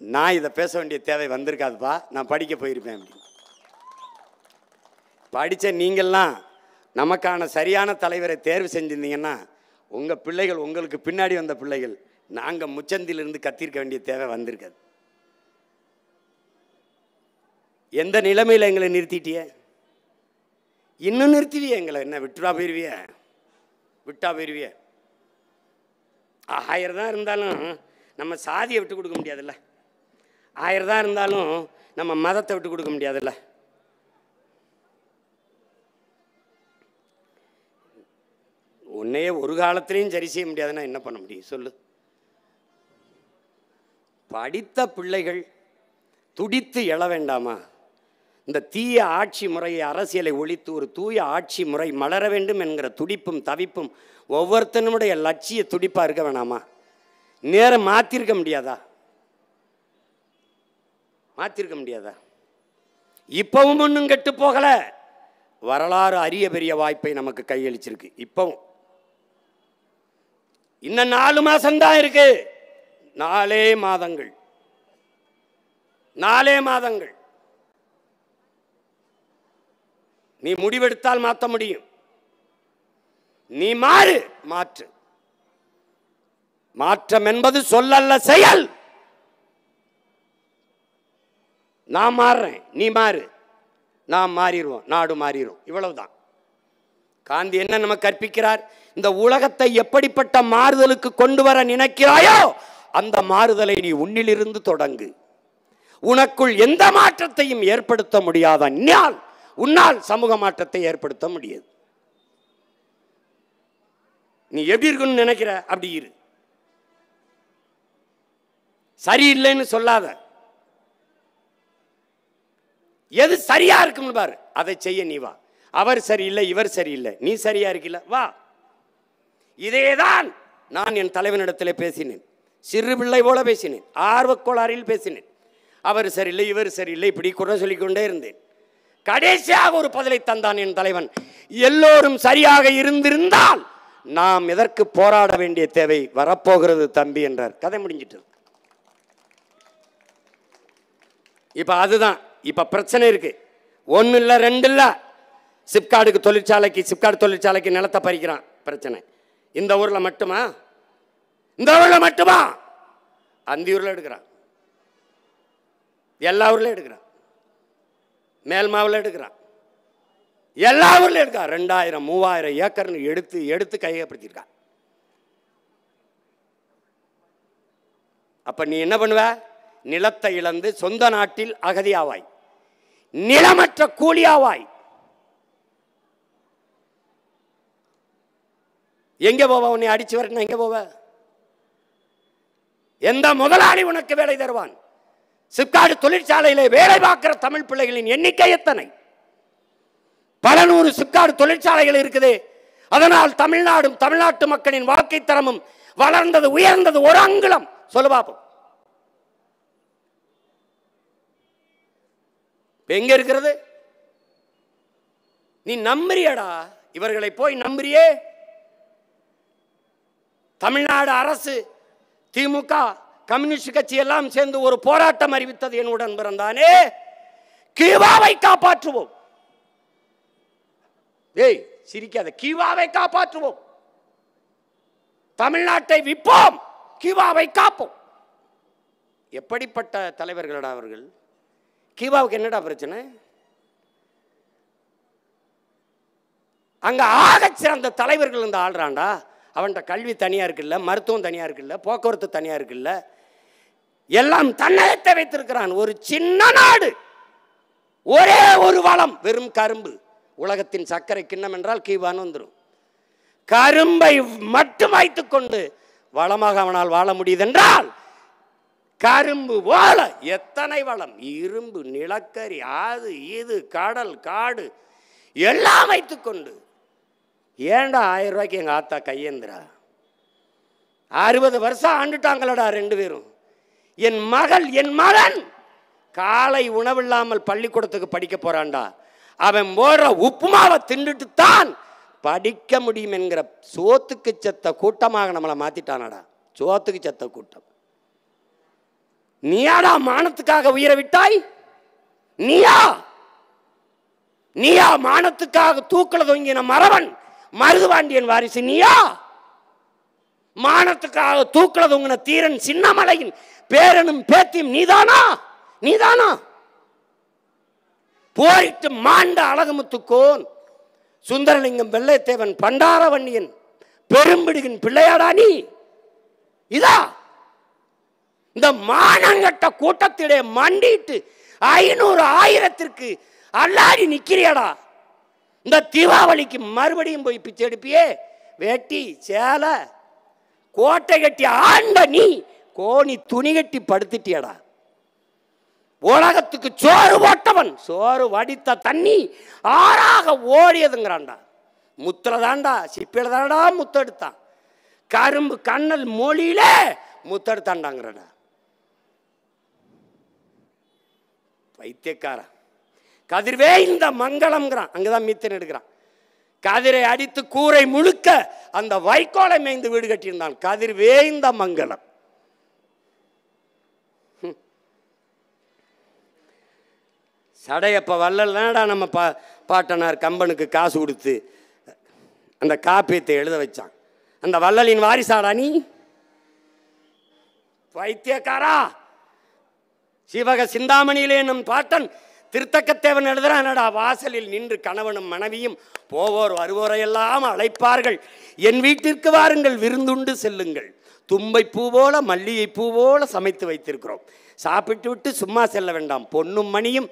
நான் இதை பேச வேண்டிய தேவை வந்திருக்காதுப்பா, நான் படிக்க போயிருப்பேன் அப்படின்னு. படித்த நீங்கள்லாம் நமக்கான சரியான தலைவரை தேர்வு செஞ்சிருந்தீங்கன்னா உங்கள் பிள்ளைகள், உங்களுக்கு பின்னாடி வந்த பிள்ளைகள், நாங்கள் முச்சந்திலிருந்து கத்திருக்க வேண்டிய தேவை வந்திருக்காது. எந்த நிலைமையில் எங்களை நிறுத்திட்டிய? இன்னும் நிறுத்திவிய எங்களை? என்ன விட்டா போயிருவிய? 1000 தான் இருந்தாலும் நம்ம சாதியை விட்டு கொடுக்க முடியாதுல்ல. 1000 தான் இருந்தாலும் நம்ம மதத்தை விட்டு கொடுக்க முடியாதுல்ல. உன்னையே ஒரு காலத்திலையும் சரி செய்ய முடியாதுன்னா என்ன பண்ண முடியும் சொல்லு? படித்த பிள்ளைகள் துடித்து எழ வேண்டாமா? இந்த தீய ஆட்சி முறையை, அரசியலை ஒழித்து ஒரு தூய ஆட்சி முறை மலர வேண்டும் என்கிற துடிப்பும் தவிப்பும் ஒவ்வொருத்தனுடைய லட்சிய துடிப்பாக இருக்க வேணாமா? நேரம் மாற்றிருக்க முடியாதா? இப்பவும் ஒன்றும் கெட்டு போகல. வரலாறு அரிய பெரிய வாய்ப்பை நமக்கு கையளிச்சிருக்கு. இப்பவும் இன்னும் 4 மாசம்தான் இருக்கு. 4 மாதங்கள். நீ முடிவெடுத்தால் மாற்ற முடியும். நீ மாற்று. மாற்றம் என்பது சொல்லல்ல, செயல். நான் மாறுறேன், நீ மாறு, நாம் மாறிடுவோம், நாடு மாறிடும். இவ்வளவுதான். காந்தி என்ன நமக்கு கற்பிக்கிறார்? இந்த உலகத்தை எப்படிப்பட்ட மாறுதலுக்கு கொண்டு வர நினைக்கிறாயோ அந்த மாறுதலை நீ உன்னிலிருந்து தொடங்கு. உனக்குள் எந்த மாற்றத்தையும் ஏற்படுத்த முடியாத உன்னால் சமூக மாற்றத்தை ஏற்படுத்த முடியாது. நீ எப்படி இருக்குன்னு நினைக்கிற அப்படி இரு. சரியில்லைன்னு சொல்லாத. எது சரியா இருக்குன்னு பாரு, அதை செய்ய நீ வா. அவர் சரியில்லை, இவர் சரியில்லை, நீ சரியா இருக்கல, வா. இதேதான் நான் என் தலைவனிடத்தில் பேசினேன். சிறு பிள்ளை போல பேசினேன், ஆர்வக்கோளாறில் பேசினேன். அவர் சரியில்லை, இவர் சரியில்லை, இப்படி குறை சொல்லிக்கொண்டே இருந்தேன். கடைசியாக ஒரு பதிலை தந்தான் என் தலைவன். எல்லோரும் சரியாக இருந்திருந்தால் நாம் எதற்கு போராட வேண்டிய தேவை வரப்போகிறது தம்பி என்றார். கதை முடிஞ்சிட்டது. இப்ப அதுதான் இப்ப பிரச்சனை இருக்கு. 1 இல்ல 2 இல்ல. சிப்காட் தொழிற்சாலைக்கு நிலத்தை பறிக்கிறான். பிரச்சனை இந்த ஊர்ல மட்டுமா? அந்தியூர்ல எடுக்கிறான், எல்லா ஊர்ல எடுக்கிறான், மேல்மாவில் எடுக்கிறான், எல்லா ஊர்ல எடுக்கிறான். 2000-3000 ஏக்கர்னு எடுத்து கையகப்படுத்திருக்கான். அப்ப நீ என்ன பண்ணுவ? நிலத்தை இழந்து சொந்த நாட்டில் அகதியாவாய். நிலமற்ற கூலியாவாய் எங்க போவ? உன்னை அடிச்சு வரணும், எங்க போவ? எந்த முதலாளி உனக்கு வேலை தருவான்? சிப்காட் தொழிற்சாலையிலே வேலை பார்க்கிற தமிழ் பிள்ளைகளின் எண்ணிக்கை எத்தனை? பல நூறு சிப்காட் தொழிற்சாலைகள் இருக்குது. அதனால் தமிழ்நாடும் தமிழ்நாட்டு மக்களின் வாழ்க்கை தரமும் வளர்ந்தது, உயர்ந்தது ஒரு அங்குலம். சொல்லு பாப்போம். எங்க இருக்கிறது? நீ நம்புறியடா? இவர்களை போய் நம்புறியே? தமிழ்நாடு அரசு, திமுக, கம்யூனிஸ்ட் கட்சி எல்லாம் சேர்ந்து ஒரு போராட்டம் அறிவித்தது. என்னுடன் பிறந்தானே, கியூபாவை காப்பாற்றுவோம். ஏய் சிரிக்காத, கியூபாவை காப்பாற்றுவோம், தமிழ்நாட்டை விற்போம், கியூபாவை காப்போம். எப்படிப்பட்ட தலைவர்களடா அவர்கள்? கியூபாவுக்கு என்னடா பிரச்சனை? அங்க ஆக சிறந்த தலைவர்கள் இந்த ஆள்றாண்டா. அவன்கிட்ட கல்வி தனியா இருக்குல்ல, மருத்துவம் தனியா இருக்குல்ல, போக்குவரத்து தனியா இருக்குல்ல, எல்லாம் தன்னகத்தை வைத்திருக்கிறான். ஒரு சின்ன நாடு, ஒரே ஒரு வளம், வெறும் கரும்பு. உலகத்தின் சர்க்கரை கிண்ணம் என்றால் கியூபான்னு வந்துடும். கரும்பை மட்டும் வைத்துக் கொண்டு வளமாக அவனால் வாழ முடியுது என்றால், கரும்பு வாழ எத்தனை வளம், இரும்பு, நிலக்கரி, அது இது, கடல், காடு எல்லாம் வைத்துக் கொண்டு. ஏண்டா 1000 ரூபாய்க்கு எங்க ஆத்தா கையேந்திரா? 60 வருஷம் ஆண்டுட்டாங்களடா ரெண்டு பேரும். என் மகள், என் மகன் காலை உணவில்லாமல் பள்ளிக்கூடத்துக்கு படிக்க போறான்டா. அவன் போடுற உப்புமாவை தின்னுட்டு தான் படிக்க முடியும் என்கிற சோத்துக்கு செத்த கூட்டமாக நம்மளை மாத்திட்டானடா. சோத்துக்கு செத்த கூட்டம். நீயாடா மானத்துக்காக உயிரை விட்டாய்? நீயா? நீயா மானத்துக்காக தூக்கல தொங்கின மறவன் மருதுபாண்டியன் வாரிசு? நீயா? மானத்துக்காக தூக்கல தொங்கின தீரன் சின்னமலையின் பேரனும் பேத்தியும் நீதானா? நீதானா? போரிட்டு மாண்ட அழகுமுத்துக்கோன், சுந்தரலிங்கம், வெள்ளைத்தேவன், பண்டாரவன்னியன், பெரும்பிடுகின் பிள்ளையாடா நீ? இதா இந்த மானங்கட்ட கூட்டத்திலே மண்டிட்டு 500 1000த்திற்கு அல்லாடி நிக்கிறியாடா? இந்த தீபாவளிக்கு மறுபடியும் போய் பிச்சை எடுப்பியே? வேட்டி சேலை கோட்டை கட்டி ஆண்ட நீ கோணி துணி கட்டி படுத்துட்டியடா. உலகத்துக்கு சோறு போட்டவன் சோறு வடித்த தண்ணி ஆறாக ஓடியதுங்கிறான்டா. முத்துல தாண்டா, சிப்பில தாண்டா முத்தெடுத்தான். கரும்பு கண்ணல் மொழியில முத்தெடுத்தாண்டாங்கிறடா. பைத்தியக்கார. கதிர்வே இந்த மங்களம்ங்கிறான், அங்கதான் மீத்தன் எடுக்கிறான். கதிரை அடித்து கூரை முழுக்க அந்த வைக்கோலை மேய்ந்து வீடு கட்டியிருந்தான். கதிர்வே இந்த மங்களம். சடையப்ப வள்ளல் தானடா நம்ம பாட்டனார் கம்பனுக்கு காசு கொடுத்து அந்த காப்பியத்தை எழுத வச்சான். அந்த வள்ளலின் வாரிசாடா நீ? பைத்தியக்காரா. சிவக சிந்தாமணியிலே நம் பாட்டன் திருத்தக்கத்தேவன் எழுதுறானடா, வாசலில் நின்று கணவனும் மனைவியும் போவோர் வருவோரையெல்லாம் அழைப்பார்கள், என் வீட்டிற்கு வாருங்கள், விருந்துண்டு செல்லுங்கள், தும்பை பூ போல மல்லிகை பூ போல சமைத்து வைத்திருக்கிறோம், சாப்பிட்டு விட்டு சும்மா செல்ல வேண்டாம், பொன்னும் மணியும்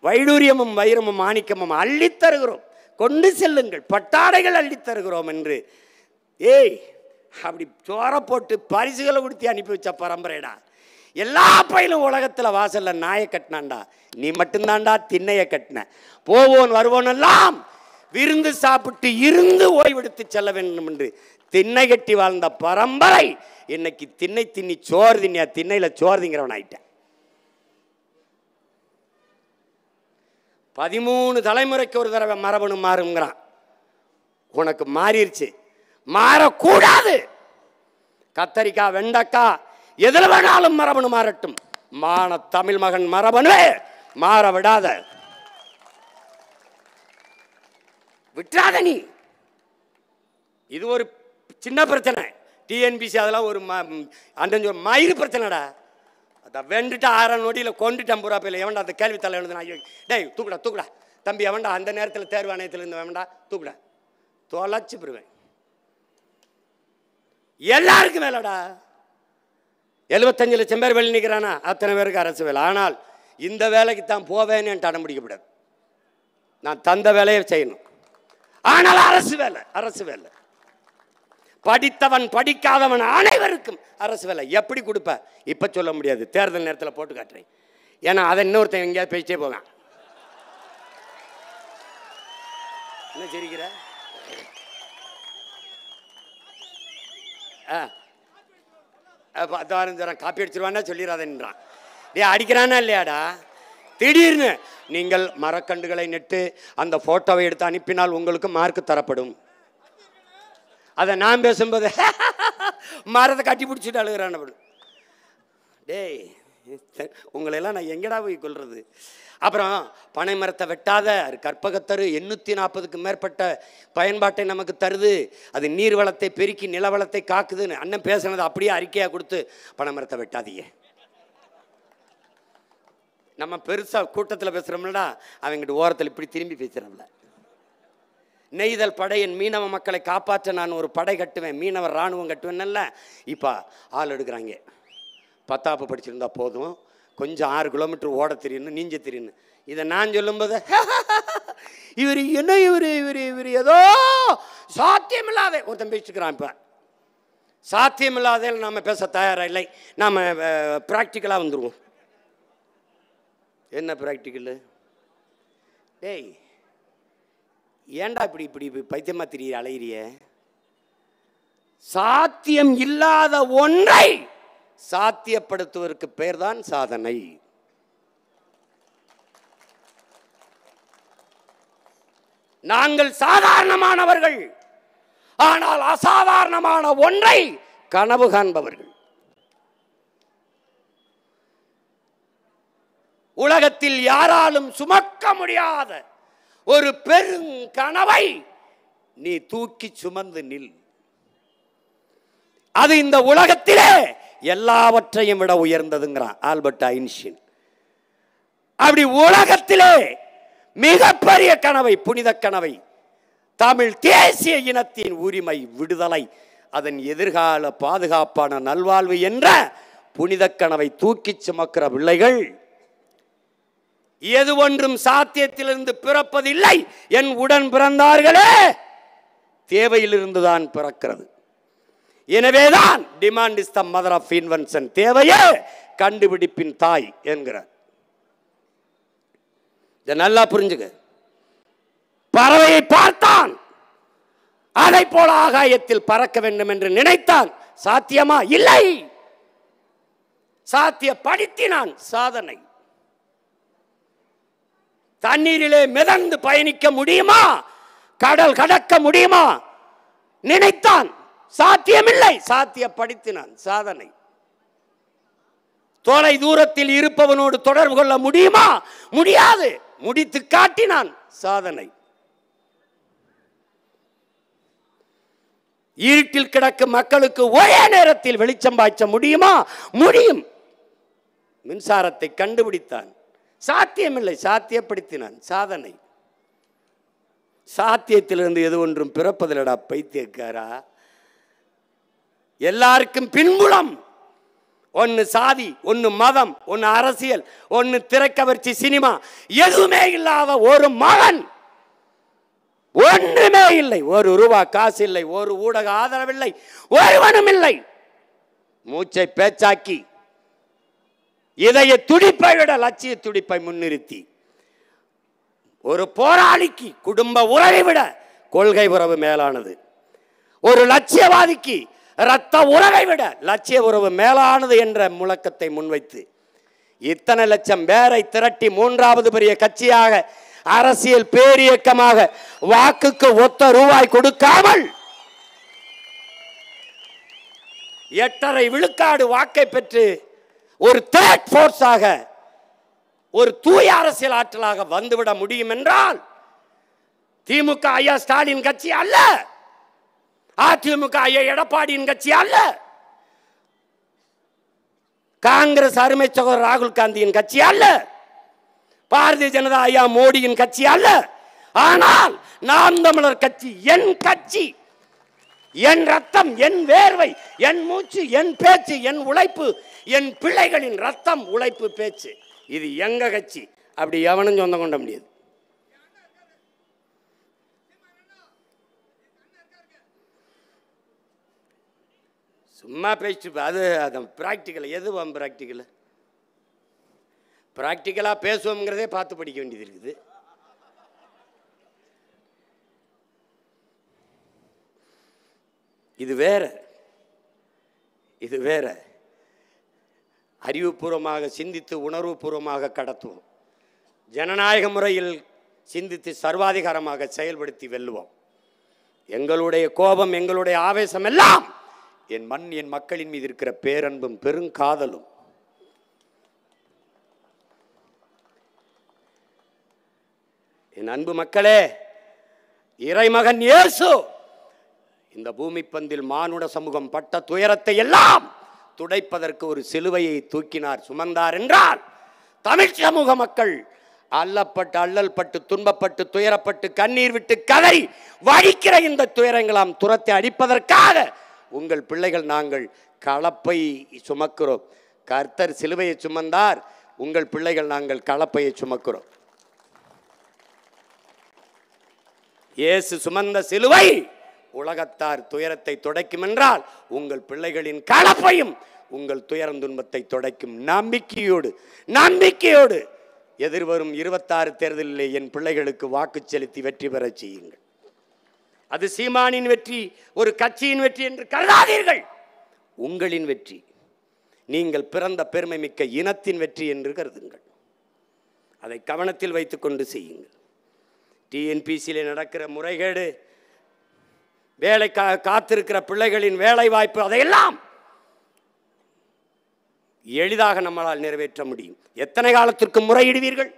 வைடூரியமும் வைரமும் மாணிக்கமும் அள்ளித்தருகிறோம், கொண்டு செல்லுங்கள், பட்டாடைகள் அள்ளித்தருகிறோம் என்று ஏய் அப்படி சோற போட்டு பரிசுகளை கொடுத்து அனுப்பி வச்ச பரம்பரைடா. எல்லா பயிலும் உலகத்தில் வாசல்ல நாயை கட்டினான்டா, நீ மட்டும்தான்டா திண்ணையை கட்டின. போவோன் வருவோனெல்லாம் விருந்து சாப்பிட்டு இருந்து ஓய்வெடுத்து செல்ல வேண்டும் என்று திண்ணை கட்டி வாழ்ந்த பரம்பரை இன்னைக்கு திண்ணை தின்னி சோறு தின்னியா, திண்ணையில சோறு திங்கிறவன் ஆயிட்டேன். 13 தலைமுறைக்கு ஒரு தடவை மரபணு மாறுங்கிறான். உனக்கு மாறிடுச்சு, மாறக்கூடாது. கத்தரிக்காய், வெண்டைக்காய், எதுல வேணாலும் மரபணு மாறட்டும், மான தமிழ் மகன் மரபணு மாற விடாத, விட்டுறாத நீ. இது ஒரு சின்ன பிரச்சனை. டிஎன்பிசி அதெல்லாம் ஒரு மயிறு பிரச்சனைடா. அதை வெண்டுட்டு 6 நொடியில் கொண்டுட்டு 50 ரூபா பேர் எவன்டா அந்த கேள்வி தலை எழுதுனா, ஐயோ டேய் தூக்குடா தூக்குடா தம்பி, எவன்டா அந்த நேரத்தில் தேர்வு ஆணையத்தில் இருந்து வேண்டாம் தூக்குடா, தொலைச்சு போடுவேன். எல்லாருக்கும் வேலைடா. 75 லட்சம் பேர் வெளி நிற்கிறானா, அத்தனை பேருக்கு அரசு வேலை. ஆனால் இந்த வேலைக்கு தான் போவேன்னு அடம் பிடிக்கப்படாது. நான் தந்த வேலையை செய்யணும். ஆனால் அரசு வேலை, அரசு வேலை. படித்தவன் படிக்காதவன் அனைவருக்கும் அரசு வேலை எப்படி கொடுப்ப இப்ப சொல்ல முடியாது. தேர்தல் நேரத்தில் போட்டு காட்டுறேன். ஏன்னா அதை இன்னொருத்தன் எங்கேயாவது பேசிட்டே போவேன். என்ன சரிக்கிற? காப்பி அடிச்சிருவான்னா சொல்லிடாதன்றான். டே அடிக்கிறானா இல்லையாடா? திடீர்னு நீங்கள் மரக்கண்டுகளை நட்டு அந்த போட்டோவை எடுத்து அனுப்பினால் உங்களுக்கு மார்க் தரப்படும். அதை நான் பேசும்போது மரத்தை கட்டி பிடிச்சிட்டு அழுகிறான். டேய் உங்களெல்லாம் நான் எங்கடா போய் கொள்றது? அப்புறம் பனை மரத்தை வெட்டாத கற்பகத்தரு 840க்கு மேற்பட்ட பயன்பாட்டை நமக்கு தருது. அது நீர் வளத்தை பெருக்கி நிலவளத்தை காக்குதுன்னு அண்ணன் பேசுனது அப்படியே அறிக்கையாக கொடுத்து பனை மரத்தை வெட்டாதீங்க. நம்ம பெருசாக கூட்டத்தில் பேசுகிறோம்லடா, அவங்கிட்ட ஓரத்தில் இப்படி திரும்பி பேசுகிறோம்ல. நெய்தல் படையின் மீனவ மக்களை காப்பாற்ற நான் ஒரு படை கட்டுவேன், மீனவர் இராணுவம் கட்டுவேன்ல. இப்போ ஆள் எடுக்கிறாங்க. 10ஆப்பு படிச்சிருந்தா போதும், கொஞ்சம் 6 கிலோமீட்டர் ஓட தெரியணும், நீஞ்ச தெரியணும். இதை நான் சொல்லும்போது இவர் என்ன இவர் ஏதோ சாத்தியமில்லாத ஒருத்தன் பேசிட்டுக்கிறான். இப்போ சாத்தியமில்லாத நாம் பேச தயாராக இல்லை. நாம் ப்ராக்டிக்கலாக வந்துடுவோம். என்ன ப்ராக்டிக்கல்? டேய் ஏண்டா இப்படி இப்படி பைத்தியமா திரிய அலையிறிய? சாத்தியம் இல்லாத ஒன்றை சாத்தியப்படுத்துவதற்கு பெயர் தான் சாதனை. நாங்கள் சாதாரணமானவர்கள், ஆனால் அசாதாரணமான ஒன்றை கனவு காண்பவர்கள். உலகத்தில் யாராலும் சுமக்க முடியாத ஒரு பெருங்கனவை நீ தூக்கி சுமந்து நில். அது இந்த உலகத்திலே எல்லாவற்றையும் விட உயர்ந்ததுங்கிறான் ஆல்பர்ட் ஐன்ஸ்டீன். அப்படி உலகத்திலே மிகப்பெரிய கனவை, புனித கனவை, தமிழ் தேசிய இனத்தின் உரிமை, விடுதலை, அதன் எதிர்கால பாதுகாப்பான நல்வாழ்வு என்ற புனித கனவை தூக்கி சுமக்கிற பிள்ளைகள் எது ஒன்றும் சாத்தியத்திலிருந்து பிறப்பதில்லை. என் உடன் பிறந்தார்களே தேவையிலிருந்துதான் பிறக்கிறது. எனவேதான் demand is the mother of invention, தேவையே கண்டுபிடிப்பின் தாய் என்கிறார். இதை நல்லா புரிஞ்சுக்க. பறவையை பார்த்தான், அதை போல ஆகாயத்தில் பறக்க வேண்டும் என்று நினைத்தான். சாத்தியமா? இல்லை. சாத்தியப்படுத்தினான். சாதனை. தண்ணீரிலே மிதந்து பயணிக்க முடியுமா? கடல் கடக்க முடியுமா? நினைத்தான். சாத்தியமில்லை. சாத்தியப்படுத்தினான். சாதனை. தொலை தூரத்தில் இருப்பவனோடு தொடர்பு கொள்ள முடியுமா? முடியாது. முடித்து காட்டினான். சாதனை. இருட்டில் கிடக்கும் மக்களுக்கு ஒரே நேரத்தில் வெளிச்சம் பாய்ச்ச முடியுமா? முடியும். மின்சாரத்தை கண்டுபிடித்தான். சாத்தியமில்லை. சாத்தியப்படுத்தினான். சாதனை. சாத்தியத்திலிருந்து எது ஒன்றும் பிறப்பதில்லடா பைத்தியக்காரா. எல்லாருக்கும் பின்புலம். ஒன்னு சாதி, ஒன்னு மதம், ஒன்னு அரசியல், ஒன்னு திரைக்கவர்ச்சி சினிமா, எதுவுமே இல்லாத ஒரு மகன். ஒன்றுமே இல்லை. ஒரு ரூபா காசு இல்லை, ஒரு ஊடக ஆதரவில்லை, ஒருவனும் இல்லை. மூச்சை பேச்சாக்கி இதய துடிப்பை விட லட்சிய துடிப்பை முன்னிறுத்தி ஒரு போராளிக்கு குடும்ப உறவை விட கொள்கை உறவு மேலானது. ஒரு லட்சியவாதிக்கு இரத்த உறவை விட லட்சிய உறவு மேலானது என்ற முழக்கத்தை முன்வைத்து இத்தனை லட்சம் பேரை திரட்டி 3வது பெரிய கட்சியாக, அரசியல் பேரியக்கமாக வாக்குக்கு ஒத்த ரூபாய் கொடுக்காமல் 8.5 விழுக்காடு வாக்கை பெற்று ஒரு தேர்ட் போர்ஸாக, ஒரு தூய அரசியல் ஆற்றலாக வந்துவிட முடியும் என்றால் திமுக ஐயா ஸ்டாலின் கட்சி அல்ல, அதிமுக ஐயா எடப்பாடியின் கட்சி அல்ல, காங்கிரஸ் அருமை சகோதரர் ராகுல் காந்தியின் கட்சி அல்ல, பாரதிய ஜனதா ஐயா மோடியின் கட்சி அல்ல. ஆனால் நாம் தமிழர் கட்சி என் கட்சி, என் ரத்தம், என் வேர்வை, என் மூச்சு, என் பேச்சு, என் உழைப்பு, என் பிள்ளைகளின் ரத்தம், உழைப்பு, பேச்சு. இது எங்க கட்சி, அப்படி எவனும் சொந்தம் கொண்ட முடியாது. சும்மா பேசிட்டு அது அதான் ப்ராக்டிக்கல். எது ப்ராக்டிக்கல்? ப்ராக்டிக்கலாக பேசுவோங்கிறதே பார்த்து படிக்க வேண்டியது இருக்குது. இது வேற, இது வேற. அறிவுபூர்வமாக சிந்தித்து உணர்வுபூர்வமாக கடத்துவோம். ஜனநாயக முறையில் சிந்தித்து சர்வாதிகாரமாக செயல்படுத்தி வெல்லுவோம். எங்களுடைய கோபம், எங்களுடைய ஆவேசம் எல்லாம் என் மண், என் மக்களின் மீது இருக்கிற பேரன்பும் பெருங்காதலும். என் அன்பு மக்களே, இறைமகன் இயேசு இந்த பூமி பந்தில் மானுட சமூகம் பட்ட துயரத்தை எல்லாம் துடைப்பதற்கு ஒரு சிலுவையை தூக்கினார், சுமந்தார் என்றால் தமிழ் சமூக மக்கள் அல்லப்பட்டு, அல்லல் பட்டு, துன்பப்பட்டு, துயரப்பட்டு, கண்ணீர் விட்டு கதறி வடிக்கிற இந்த துயரங்களாம் துரத்தை அடிப்பதற்காக உங்கள் பிள்ளைகள் நாங்கள் கலப்பை சுமக்கிறோம். கர்த்தர் சிலுவையை சுமந்தார், உங்கள் பிள்ளைகள் நாங்கள் கலப்பையை சுமக்கிறோம். இயேசு சுமந்த சிலுவை உலகத்தார் துயரத்தை துடைக்கும் என்றால் உங்கள் பிள்ளைகளின் கலப்பையும் உங்கள் துயரம் துன்பத்தை துடைக்கும். நம்பிக்கையோடு, நம்பிக்கையோடு எதிர்வரும் 26 தேர்தலிலே என் பிள்ளைகளுக்கு வாக்கு செலுத்தி வெற்றி பெற செய்யுங்கள். அது சீமானின் வெற்றி, ஒரு கட்சியின் வெற்றி என்று கருதாதீர்கள். உங்களின் வெற்றி, நீங்கள் பிறந்த பெருமை மிக்க இனத்தின் வெற்றி என்று கருதுங்கள். அதை கவனத்தில் வைத்துக்கொண்டு செய்யுங்கள். டிஎன்பிசியில் நடக்கிற முறைகேடு, வேலைக்காக காத்திருக்கிற பிள்ளைகளின் வேலை வாய்ப்பு, அதையெல்லாம் எளிதாக நம்மளால் நிறைவேற்ற முடியும். எத்தனை காலத்திற்கு முறையிடுவீர்கள்?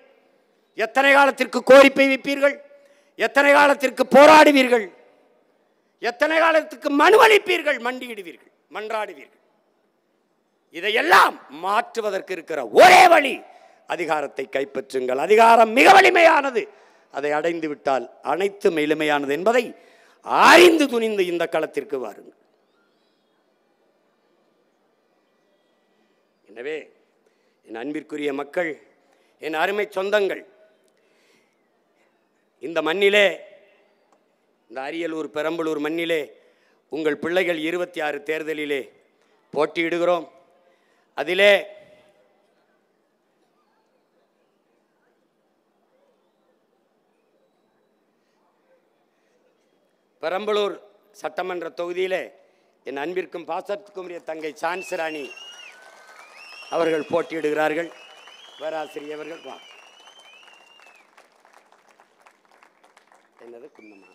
எத்தனை காலத்திற்கு கோரிக்கை வைப்பீர்கள்? எத்தனை காலத்திற்கு போராடுவீர்கள்? எத்தனை காலத்துக்கு மனுவளிப்பீர்கள்? மண்டியிடுவீர்கள், மன்றாடுவீர்கள்? இதையெல்லாம் மாற்றுவதற்கு இருக்கிற ஒரே வழி அதிகாரத்தை கைப்பற்றுங்கள். அதிகாரம் மிக வலிமையானது. அதை அடைந்து விட்டால் அனைத்தும் எளிமையானது என்பதை அறிந்து துணிந்து இந்த களத்திற்கு வாருங்கள். எனவே என் அன்பிற்குரிய மக்கள், என் அருமை சொந்தங்கள், இந்த மண்ணிலே, இந்த அரியலூர் பெரம்பலூர் மண்ணிலே உங்கள் பிள்ளைகள் 26 தேர்தலிலே போட்டியிடுகிறோம். அதிலே பெரம்பலூர் சட்டமன்ற தொகுதியிலே என் அன்பிற்கும் பாசத்துக்கும் உரிய தங்கை சான்சராணி அவர்கள் போட்டியிடுகிறார்கள். பேராசிரியர் அவர்கள் என்னது குன்னமா,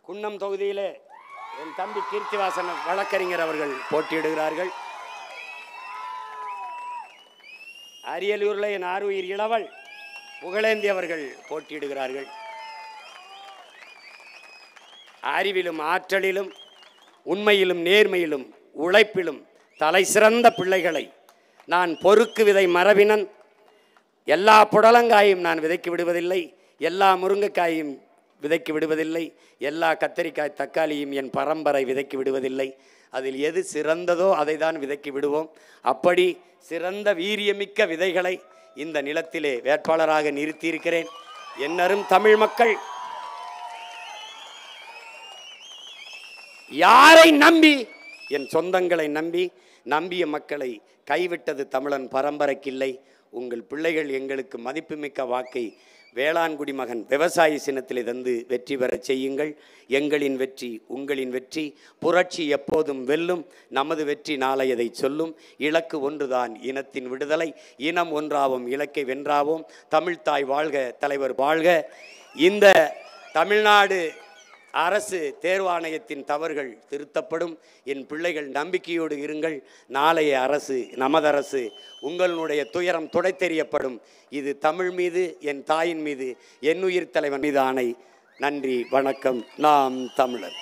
குன்னம் தொகுதியிலே என் தம்பி கீர்த்திவாசன் வழக்கறிஞர் அவர்கள் போட்டியிடுகிறார்கள். அரியலூரில் என் ஆறுயிர் இளவல் புகழேந்தி அவர்கள் போட்டியிடுகிறார்கள். அறிவிலும் ஆற்றலிலும் உண்மையிலும் நேர்மையிலும் உழைப்பிலும் தலை சிறந்த பிள்ளைகளை நான் பொறுக்கு விதை மரபினன். எல்லா புடலங்காயும் நான் விதைக்கு விடுவதில்லை, எல்லா முருங்கைக்காயும் விதைக்கு விடுவதில்லை, எல்லா கத்தரிக்காய் தக்காளியும் என் பரம்பரை விதைக்கு விடுவதில்லை. அதில் எது சிறந்ததோ அதை தான் விதைக்கு விடுவோம். அப்படி சிறந்த வீரியமிக்க விதைகளை இந்த நிலத்திலே வேட்பாளராக நிறுத்தியிருக்கிறேன். என்னரும் தமிழ் மக்கள் யாரை நம்பி, என் சொந்தங்களை நம்பி, நம்பிய மக்களை கைவிட்டது தமிழன் பரம்பரைக்கில்லை. உங்கள் பிள்ளைகள் எங்களுக்கு மதிப்புமிக்க வாக்கை வேளாண் குடிமகன் விவசாயி சின்னத்திலே தந்து வெற்றி பெற செய்யுங்கள். எங்களின் வெற்றி உங்களின் வெற்றி. புரட்சி எப்போதும் வெல்லும். நமது வெற்றி நாளையதை சொல்லும். இலக்கு ஒன்றுதான், இனத்தின் விடுதலை. இனம் ஒன்றாவோம், இலக்கை வென்றாவோம். தமிழ்தாய் வாழ்க, தலைவர் வாழ்க. இந்த தமிழ்நாடு அரசு தேர்வாணையத்தின் தவறுகள் திருத்தப்படும். என் பிள்ளைகள் நம்பிக்கையோடு இருங்கள். நாளைய அரசு, நமது அரசு, உங்களுடைய துயரம் துடைத்தெறியப்படும். இது தமிழ் மீது, என் தாயின் மீது, என் உயிர் தலைவன் மீது ஆணை. நன்றி, வணக்கம். நாம் தமிழர்.